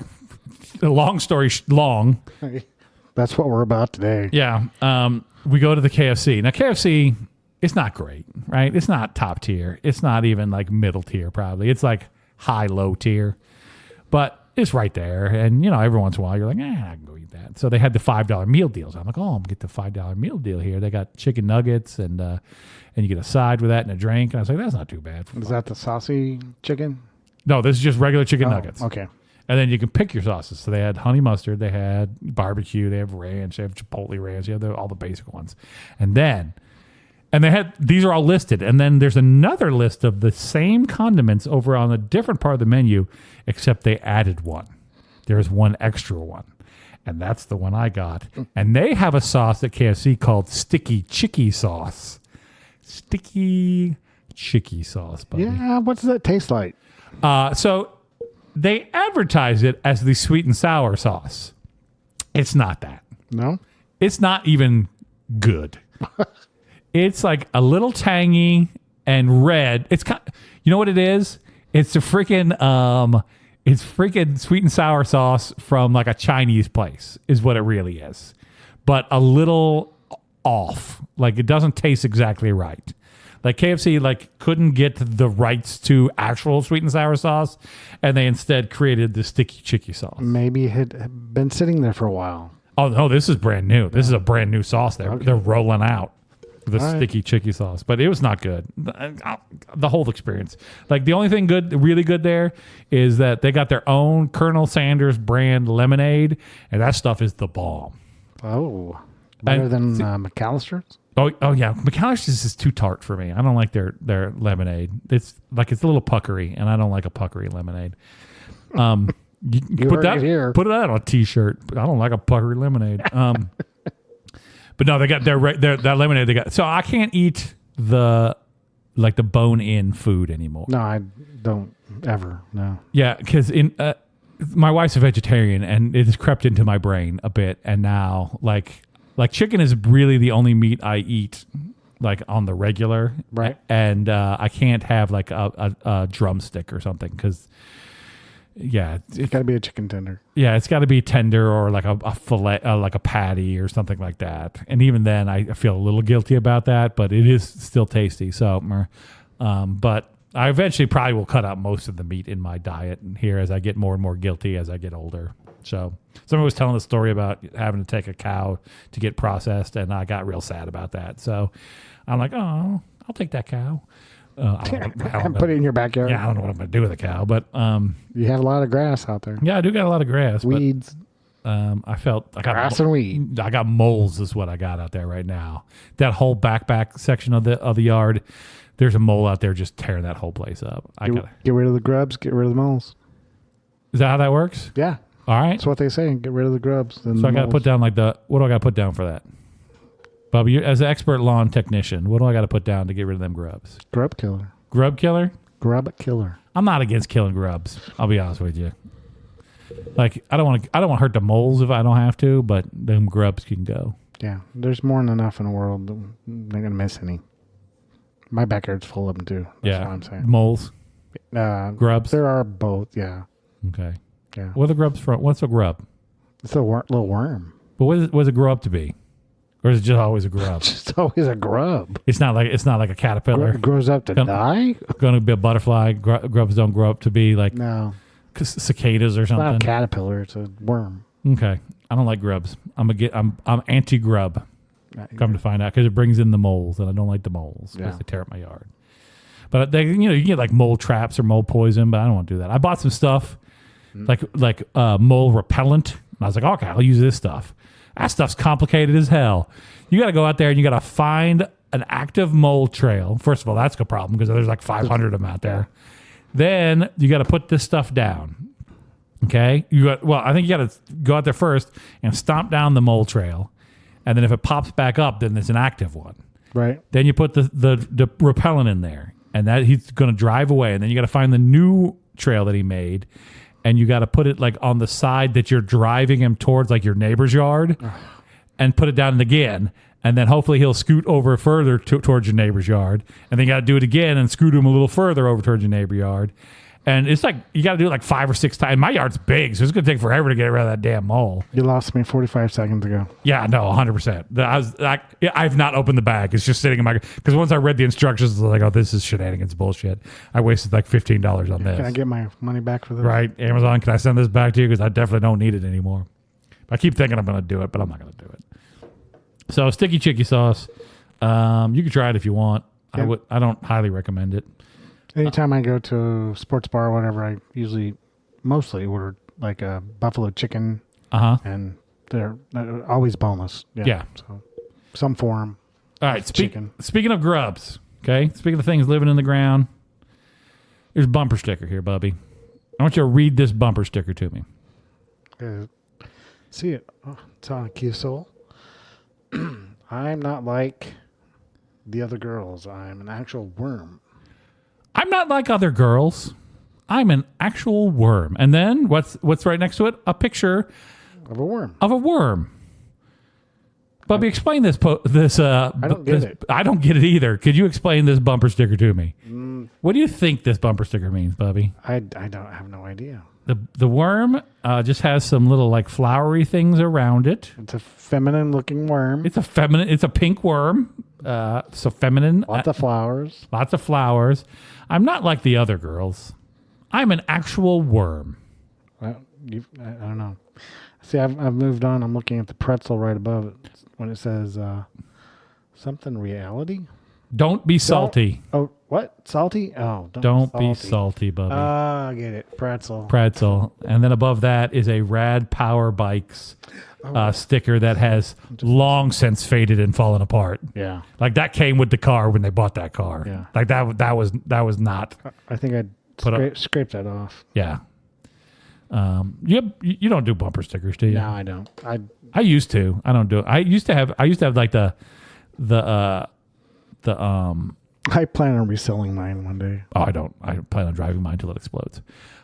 Long story long. That's what we're about today. Yeah. We go to the KFC. Now, KFC, it's not great, right? It's not top tier. It's not even like middle tier, probably. It's like low tier. But it's right there. And, every once in a while, you're like, I can go eat that. So they had the $5 meal deals. I'm like, I'm going to get the $5 meal deal here. They got chicken nuggets and you get a side with that and a drink. And I was like, that's not too bad. Is that the saucy chicken? No, this is just regular chicken nuggets. Okay. And then you can pick your sauces. So they had honey mustard, they had barbecue, they have ranch, they have chipotle ranch, they have all the basic ones. And they had, these are all listed. And then there's another list of the same condiments over on a different part of the menu, except they added one. There's one extra one. And that's the one I got. And they have a sauce at KFC called Sticky Chicky Sauce. Sticky Chicky Sauce, buddy. Yeah, what does that taste like? So they advertise it as the sweet and sour sauce. It's not that. No? It's not even good. It's like a little tangy and red. It's you know what it is? It's a freaking sweet and sour sauce from like a Chinese place is what it really is. But a little off. Like it doesn't taste exactly right. Like KFC couldn't get the rights to actual sweet and sour sauce, and they instead created the Sticky Chicky sauce. Maybe it had been sitting there for a while. Oh no, this is brand new. This is a brand new sauce. They're rolling out the Sticky Chicky sauce, but it was not good. The whole experience. Like the only thing really good there is that they got their own Colonel Sanders brand lemonade, and that stuff is the bomb. Oh, better than McAllister's? Oh yeah, McAllister's is too tart for me. I don't like their lemonade. It's a little puckery, and I don't like a puckery lemonade. You put it out on a t-shirt. I don't like a puckery lemonade. But no, they got that lemonade. They got so I can't eat the bone-in food anymore. No, I don't ever. No. Yeah, because my wife's a vegetarian, and it has crept into my brain a bit, and now like chicken is really the only meat I eat on the regular, right? And I can't have like a drumstick or something because. Yeah, it's got to be a chicken tender. Yeah, it's got to be tender or like a fillet, like a patty or something like that. And even then, I feel a little guilty about that, but it is still tasty. So, but I eventually probably will cut out most of the meat in my diet here as I get more and more guilty as I get older. So, someone was telling a story about having to take a cow to get processed, and I got real sad about that. So, I'm like, oh, I'll take that cow. Put it in your backyard. Yeah, I don't know what I'm going to do with a cow, but you have a lot of grass out there. Yeah, I do got a lot of grass. Weeds. But, I got grass and weed. I got moles is what I got out there right now. That whole back section of the yard, there's a mole out there just tearing that whole place up. Get rid of the grubs, get rid of the moles. Is that how that works? Yeah. All right. That's what they say. Get rid of the grubs. So I got to put down what do I got to put down for that? Bubby, you as an expert lawn technician, what do I got to put down to get rid of them grubs? Grub killer. Grub killer? Grub killer. I'm not against killing grubs. I'll be honest with you. Like I don't want to hurt the moles if I don't have to, but them grubs can go. Yeah, there's more than enough in the world. They're gonna miss any. My backyard's full of them too. That's what I'm saying. Moles. Grubs. There are both. Yeah. Okay. Yeah. What are the grubs from? What's a grub? It's a little worm. But what does it grow up to be? Or is it just always a grub? It's just always a grub. It's not like a caterpillar. It grows up to die? Going to be a butterfly. Grubs don't grow up to be like no cicadas or something. It's not a caterpillar. It's a worm. Okay. I don't like grubs. I'm anti-grub. Come to find out, because it brings in the moles, and I don't like the moles because they tear up my yard. But you can get like mole traps or mole poison, but I don't want to do that. I bought some stuff like mole repellent, and I was like, okay, I'll use this stuff. That stuff's complicated as hell. You got to go out there and you got to find an active mole trail. First of all, that's a problem because there's like 500 of them out there. Then you got to put this stuff down. Okay, I think you got to go out there first and stomp down the mole trail, and then if it pops back up, then it's an active one. Right. Then you put the repellent in there, and that he's going to drive away, and then you got to find the new trail that he made, and you got to put it like on the side that you're driving him towards, like your neighbor's yard, and put it down again, and then hopefully he'll scoot over further towards your neighbor's yard, and then you got to do it again and scoot him a little further over towards your neighbor's yard. And it's like, you got to do it like 5 or 6 times. My yard's big, so it's going to take forever to get rid of that damn mole. You lost me 45 seconds ago. Yeah, no, 100%. I've not opened the bag. It's just sitting in my... Because once I read the instructions, I was like, oh, this is shenanigans bullshit. I wasted like $15 on this. Can I get my money back for this? Right. Amazon, can I send this back to you? Because I definitely don't need it anymore. I keep thinking I'm going to do it, but I'm not going to do it. So, sticky chicky sauce. You can try it if you want. Yeah. I don't highly recommend it. Anytime I go to a sports bar or whatever, I mostly order like a buffalo chicken. And they're always boneless. Yeah. So some form. All right. Speaking of grubs, okay? Speaking of things living in the ground, there's a bumper sticker here, Bubby. I want you to read this bumper sticker to me. See it? Oh, it's on a Kia Soul. I'm not like the other girls. I'm an actual worm. I'm not like other girls. I'm an actual worm. And then what's right next to it? A picture of a worm. Bubby, explain this. I don't get it. I don't get it either. Could you explain this bumper sticker to me? What do you think this bumper sticker means, Bubby? I have no idea. The worm just has some little like flowery things around it. It's a feminine looking worm. It's a pink worm. So feminine. Lots of flowers. I'm not like the other girls. I'm an actual worm. Well, I don't know. See, I've moved on. I'm looking at the pretzel right above it when it says something reality. Don't be salty. What? Salty? Oh, don't be salty, Bubby. I get it. Pretzel. And then above that is a Rad Power Bikes sticker that has long since faded and fallen apart. Yeah. Like that came with the car when they bought that car. Yeah. Like that was not. I think I'd scrape that off. Yeah. You don't do bumper stickers, do you? No, I don't. I used to. I don't do it. I used to have like the I plan on reselling mine one day. Oh, I don't. I plan on driving mine till it explodes.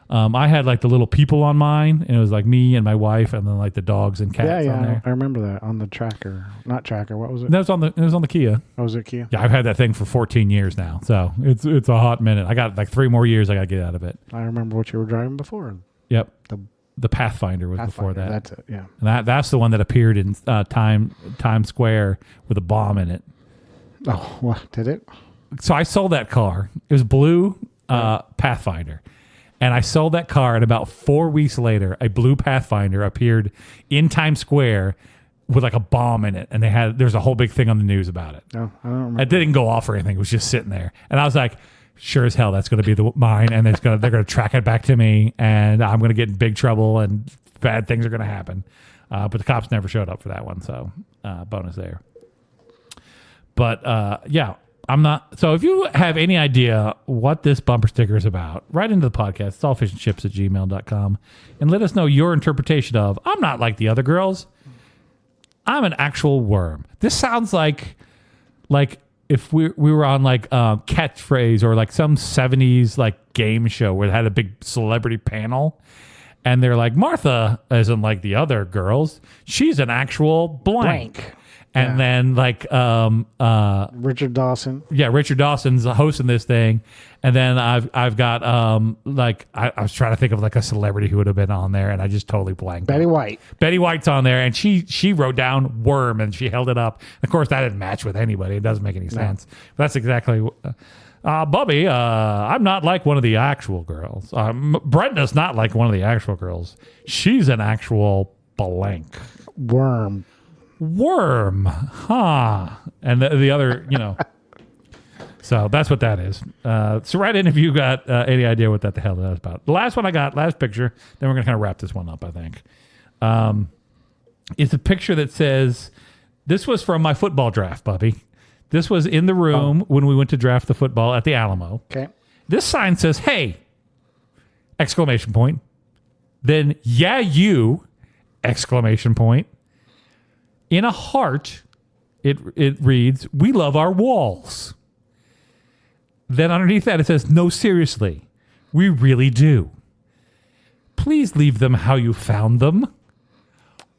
I had like the little people on mine, and it was like me and my wife, and then like the dogs and cats on there. I remember that on the tracker. Not tracker. What was it? That was on the Kia. Oh, was it Kia? Yeah, I've had that thing for 14 years now, so it's a hot minute. I got like 3 more years I got to get out of it. I remember what you were driving before. Yep. The Pathfinder was before that. That's it. Yeah. And that's the one that appeared in Times Square with a bomb in it. Oh, what did it? So I sold that car. It was blue Pathfinder. And I sold that car, and about 4 weeks later, a blue Pathfinder appeared in Times Square with like a bomb in it. And there's a whole big thing on the news about it. No, I don't remember. It didn't go off or anything. It was just sitting there. And I was like, sure as hell, that's going to be mine. And they're going to track it back to me, and I'm going to get in big trouble, and bad things are going to happen. But the cops never showed up for that one. So bonus there. But yeah. I'm not. So if you have any idea what this bumper sticker is about, write into the podcast. It's allfishandchips@gmail.com, and let us know your interpretation of I'm not like the other girls. I'm an actual worm. This sounds like if we were on like Catchphrase or like some 70s like game show where it had a big celebrity panel, and they're like, Martha isn't like the other girls. She's an actual blank. And then like Richard Dawson. Yeah, Richard Dawson's hosting this thing. And then I've got like I was trying to think of like a celebrity who would have been on there, and I just totally blanked. Betty White. Betty White's on there, and she wrote down worm, and she held it up. Of course, that didn't match with anybody. It doesn't make any sense. But that's exactly Bubby, I'm not like one of the actual girls. Brenda's not like one of the actual girls. She's an actual blank. Worm. Huh? And the other, So that's what that is. So write in if you got any idea what that the hell that is about. The last one I got, last picture, then we're going to kind of wrap this one up, I think. It's a picture that says, this was from my football draft, Bubby. This was in the room when we went to draft the football at the Alamo. Okay. This sign says, hey, exclamation point. Then, yeah, you, exclamation point. In a heart, it reads, we love our walls. Then underneath that, it says, no, seriously, we really do. Please leave them how you found them.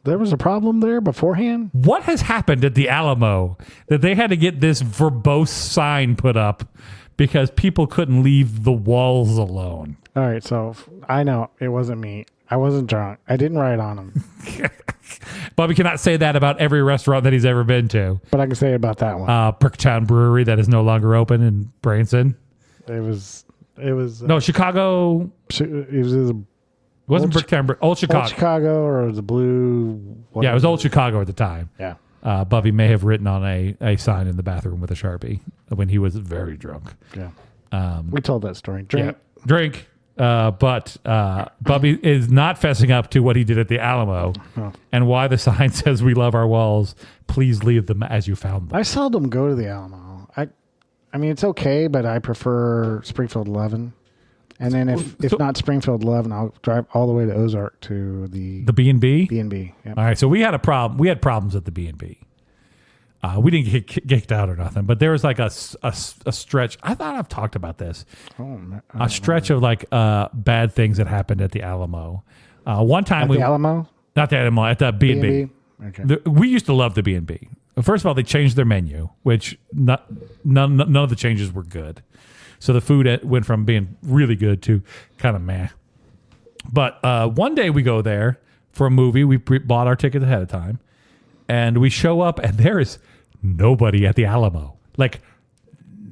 There was a problem there beforehand? What has happened at the Alamo that they had to get this verbose sign put up because people couldn't leave the walls alone? All right, so I know it wasn't me. I wasn't drunk. I didn't write on them. Bobby cannot say that about every restaurant that he's ever been to. But I can say about that one. Bricktown Brewery that is no longer open in Branson. It was no, Chicago. It wasn't Bricktown. Old Chicago. Old Chicago or the blue. Yeah, it was Old Chicago at the time. Yeah. Bubby may have written on a sign in the bathroom with a Sharpie when he was very drunk. Yeah. We told that story. Drink. Yeah, drink. But Bubby is not fessing up to what he did at the Alamo and why the sign says we love our walls. Please leave them as you found them. I seldom go to the Alamo. I mean, it's okay, but I prefer Springfield 11. And then if not Springfield 11, I'll drive all the way to Ozark to the B&B? B&B. Yep. All right, so we had a problem. We had problems at the B&B. We didn't get kicked out or nothing, but there was like a stretch. I thought I've talked about this. A stretch of like bad things that happened at the Alamo. One time the Alamo? Not the Alamo, at the B&B. Okay. We used to love the B&B. First of all, they changed their menu, which none of the changes were good. So the food went from being really good to kind of meh. But one day we go there for a movie. We bought our tickets ahead of time. And we show up and there is nobody at the Alamo. Like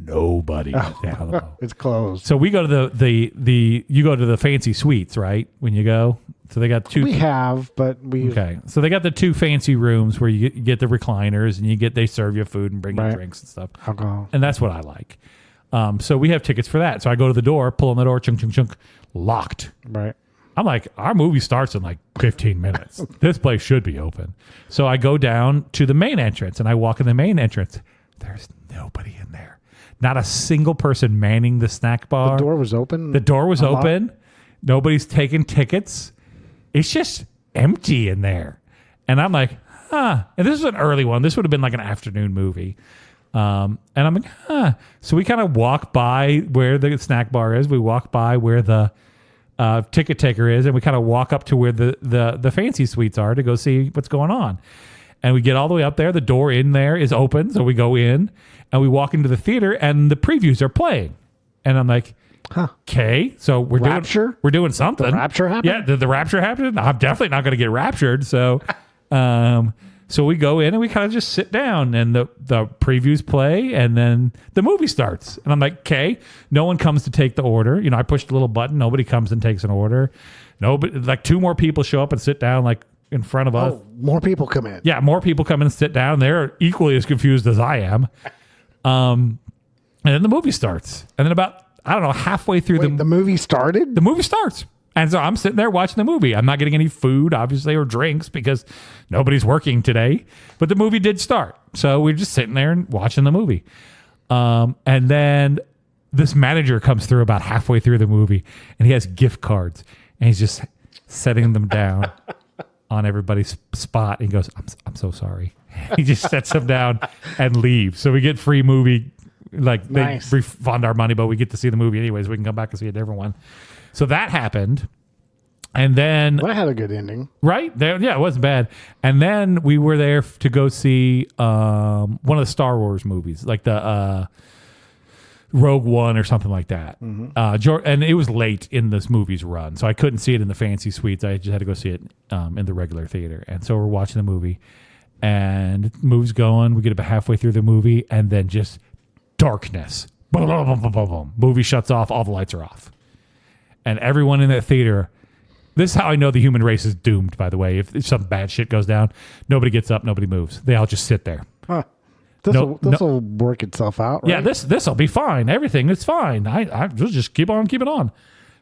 nobody at the Alamo. It's closed. So we go to you go to the fancy suites, right? When you go. So they got two. We have, but we. Okay. So they got the two fancy rooms where you get the recliners and they serve you food and bring you drinks and stuff. Alcohol. And that's what I like. So we have tickets for that. So I go to the door, pull on the door, chunk, chunk, chunk, locked. Right. I'm like, our movie starts in like 15 minutes. This place should be open. So I go down to the main entrance and I walk in the main entrance. There's nobody in there. Not a single person manning the snack bar. The door was open? The door was open. Nobody's taking tickets. It's just empty in there. And I'm like, huh. And this is an early one. This would have been like an afternoon movie. And I'm like, huh. So we kind of walk by where the snack bar is. We walk by where the ticket taker is, and we kind of walk up to where the fancy suites are to go see what's going on. And we get all the way up there. The door in there is open, so we go in, and we walk into the theater, and the previews are playing. And I'm like, okay, so we're doing something. The rapture happened? Yeah, did the rapture happen? I'm definitely not going to get raptured. So, so we go in and we kind of just sit down, and the previews play, and then the movie starts. And I'm like, okay, no one comes to take the order. I pushed a little button. Nobody comes and takes an order. Nobody, like two more people show up and sit down like in front of us. More people come in. Yeah, more people come in and sit down. They're equally as confused as I am. And then the movie starts. And then about, I don't know, halfway through the movie started? The movie starts. And so I'm sitting there watching the movie. I'm not getting any food, obviously, or drinks because nobody's working today. But the movie did start. So we're just sitting there and watching the movie. And then this manager comes through about halfway through the movie, and he has gift cards. And he's just setting them down on everybody's spot. And he goes, I'm so sorry. He just sets them down and leaves. So we get free movie. Like, nice. They refund our money, but we get to see the movie anyways. We can come back and see a different one. So that happened. And then... Well, that had a good ending. Right? Yeah, it wasn't bad. And then we were there to go see one of the Star Wars movies, like the Rogue One or something like that. Mm-hmm. And it was late in this movie's run, so I couldn't see it in the fancy suites. I just had to go see it in the regular theater. And so we're watching the movie, and the movie's going. We get about halfway through the movie, and then just darkness. Boom, boom, boom, boom, boom, boom. Movie shuts off. All the lights are off. And everyone in that theater This is how I know the human race is doomed, by the way. If some bad shit goes down, nobody gets up, nobody moves. They all just sit there. Huh. This will work itself out, right? Yeah, this will be fine. Everything is fine. I will just keep on keeping on.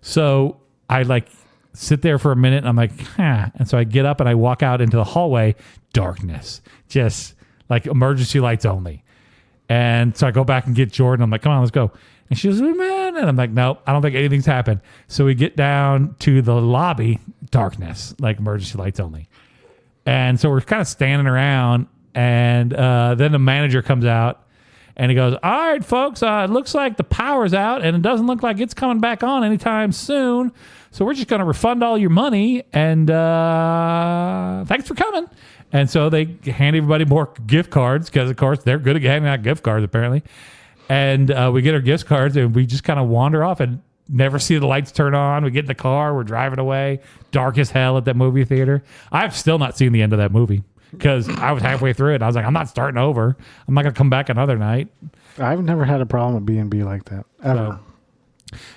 So I like sit there for a minute and I'm like, And so I get up and I walk out into the hallway, darkness, just like emergency lights only. And so I go back and get Jordan. I'm like, come on, let's go. And she goes, man. And I'm like, nope, I don't think anything's happened. So we get down to the lobby, darkness, like emergency lights only. And so we're kind of standing around. And then the manager comes out and he goes, all right, folks, it looks like the power's out and it doesn't look like it's coming back on anytime soon. So we're just going to refund all your money. And thanks for coming. And so they hand everybody more gift cards because, of course, they're good at handing out gift cards, apparently. And we get our gift cards and we just kind of wander off and never see the lights turn on. We get in the car. We're driving away. Dark as hell at that movie theater. I've still not seen the end of that movie because I was halfway through it. And I was like, I'm not starting over. I'm not going to come back another night. I've never had a problem with B&B like that, ever.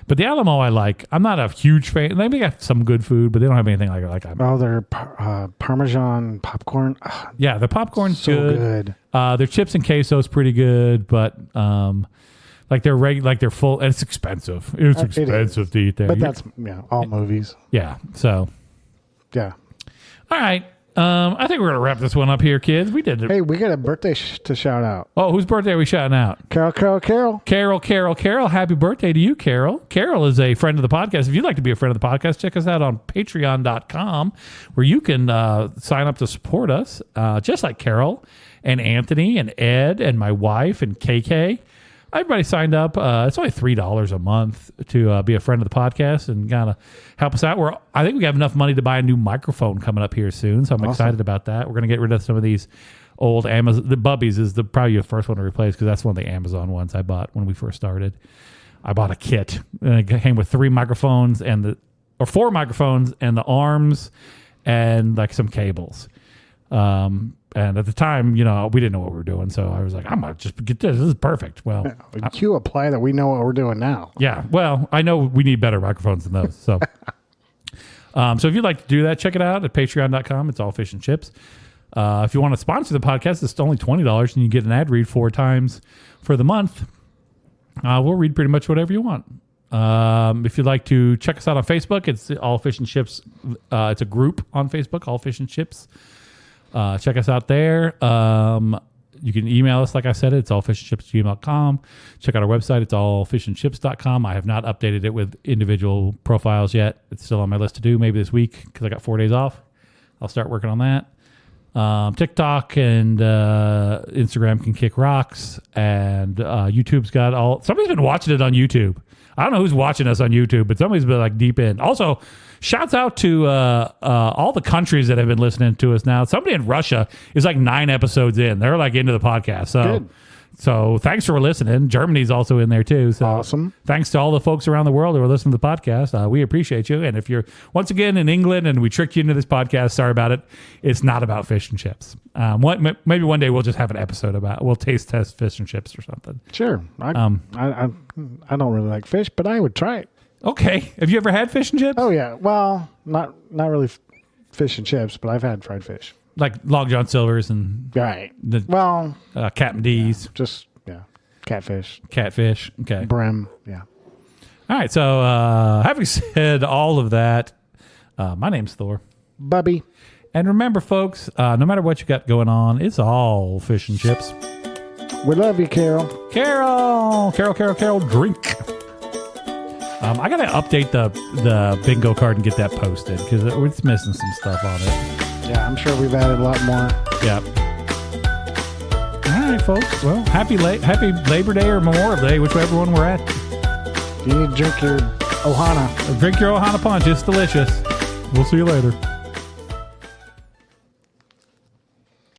But the Alamo I like. I'm not a huge fan. They got some good food, but they don't have anything like that. Oh, their Parmesan popcorn. Yeah, the popcorn's so good. Their chips and queso is pretty good, but they're full. And it's expensive. It's expensive to eat there. But that's all movies. Yeah. So. Yeah. All right. I think we're gonna wrap this one up here, kids. We did it. Hey, we got a birthday to shout out. Oh, whose birthday are we shouting out? Carol. Happy birthday to you, Carol. Carol is a friend of the podcast. If you'd like to be a friend of the podcast, check us out on patreon.com where you can sign up to support us, just like Carol and Anthony and Ed and my wife and KK. Everybody signed up. It's only $3 a month to be a friend of the podcast and kind of help us out. I think we have enough money to buy a new microphone coming up here soon, so I'm excited about that. We're going to get rid of some of these old Amazon. The Bubbies is probably the first one to replace because that's one of the Amazon ones I bought when we first started. I bought a kit and it came with 3 microphones or 4 microphones and the arms and like some cables. And at the time, we didn't know what we were doing. So I was like, I'm going to just get this. This is perfect. Well, you apply that we know what we're doing now. Yeah. Well, I know we need better microphones than those. So, so if you'd like to do that, check it out at patreon.com. It's all fish and chips. If you want to sponsor the podcast, it's only $20 and you get an ad read 4 times for the month. We'll read pretty much whatever you want. If you'd like to check us out on Facebook, it's All Fish and Chips. It's a group on Facebook, All Fish and Chips. Check us out there. You can email us, like I said, it's allfishandchips@gmail.com. Check out our website, it's allfishandchips.com. I have not updated it with individual profiles yet. It's still on my list to do, maybe this week, because I got 4 days off. I'll start working on that. TikTok and Instagram can kick rocks, and YouTube's got all... Somebody's been watching it on YouTube. I don't know who's watching us on YouTube, but somebody's been like deep in. Also, shouts out to all the countries that have been listening to us now. Somebody in Russia is like 9 episodes in. They're like into the podcast. So thanks for listening. Germany's also in there too. So awesome. Thanks to all the folks around the world who are listening to the podcast. We appreciate you. And if you're once again in England and we tricked you into this podcast, sorry about it. It's not about fish and chips. Maybe one day we'll just have an episode we'll taste test fish and chips or something. Sure. I don't really like fish, but I would try it. Okay. Have you ever had fish and chips? Oh yeah. Well, not really fish and chips, but I've had fried fish. Like Long John Silver's and Captain D's. Catfish. Okay. Brim. Yeah. All right. So having said all of that, my name's Thor. Bubby. And remember, folks, no matter what you got going on, it's all fish and chips. We love you, Carol. Carol, drink. I got to update the bingo card and get that posted because it's missing some stuff on it. Yeah, I'm sure we've added a lot more. Yeah. All right, folks. Well, happy Labor Day or Memorial Day, whichever one we're at. You need to drink your Ohana. Drink your Ohana punch. It's delicious. We'll see you later.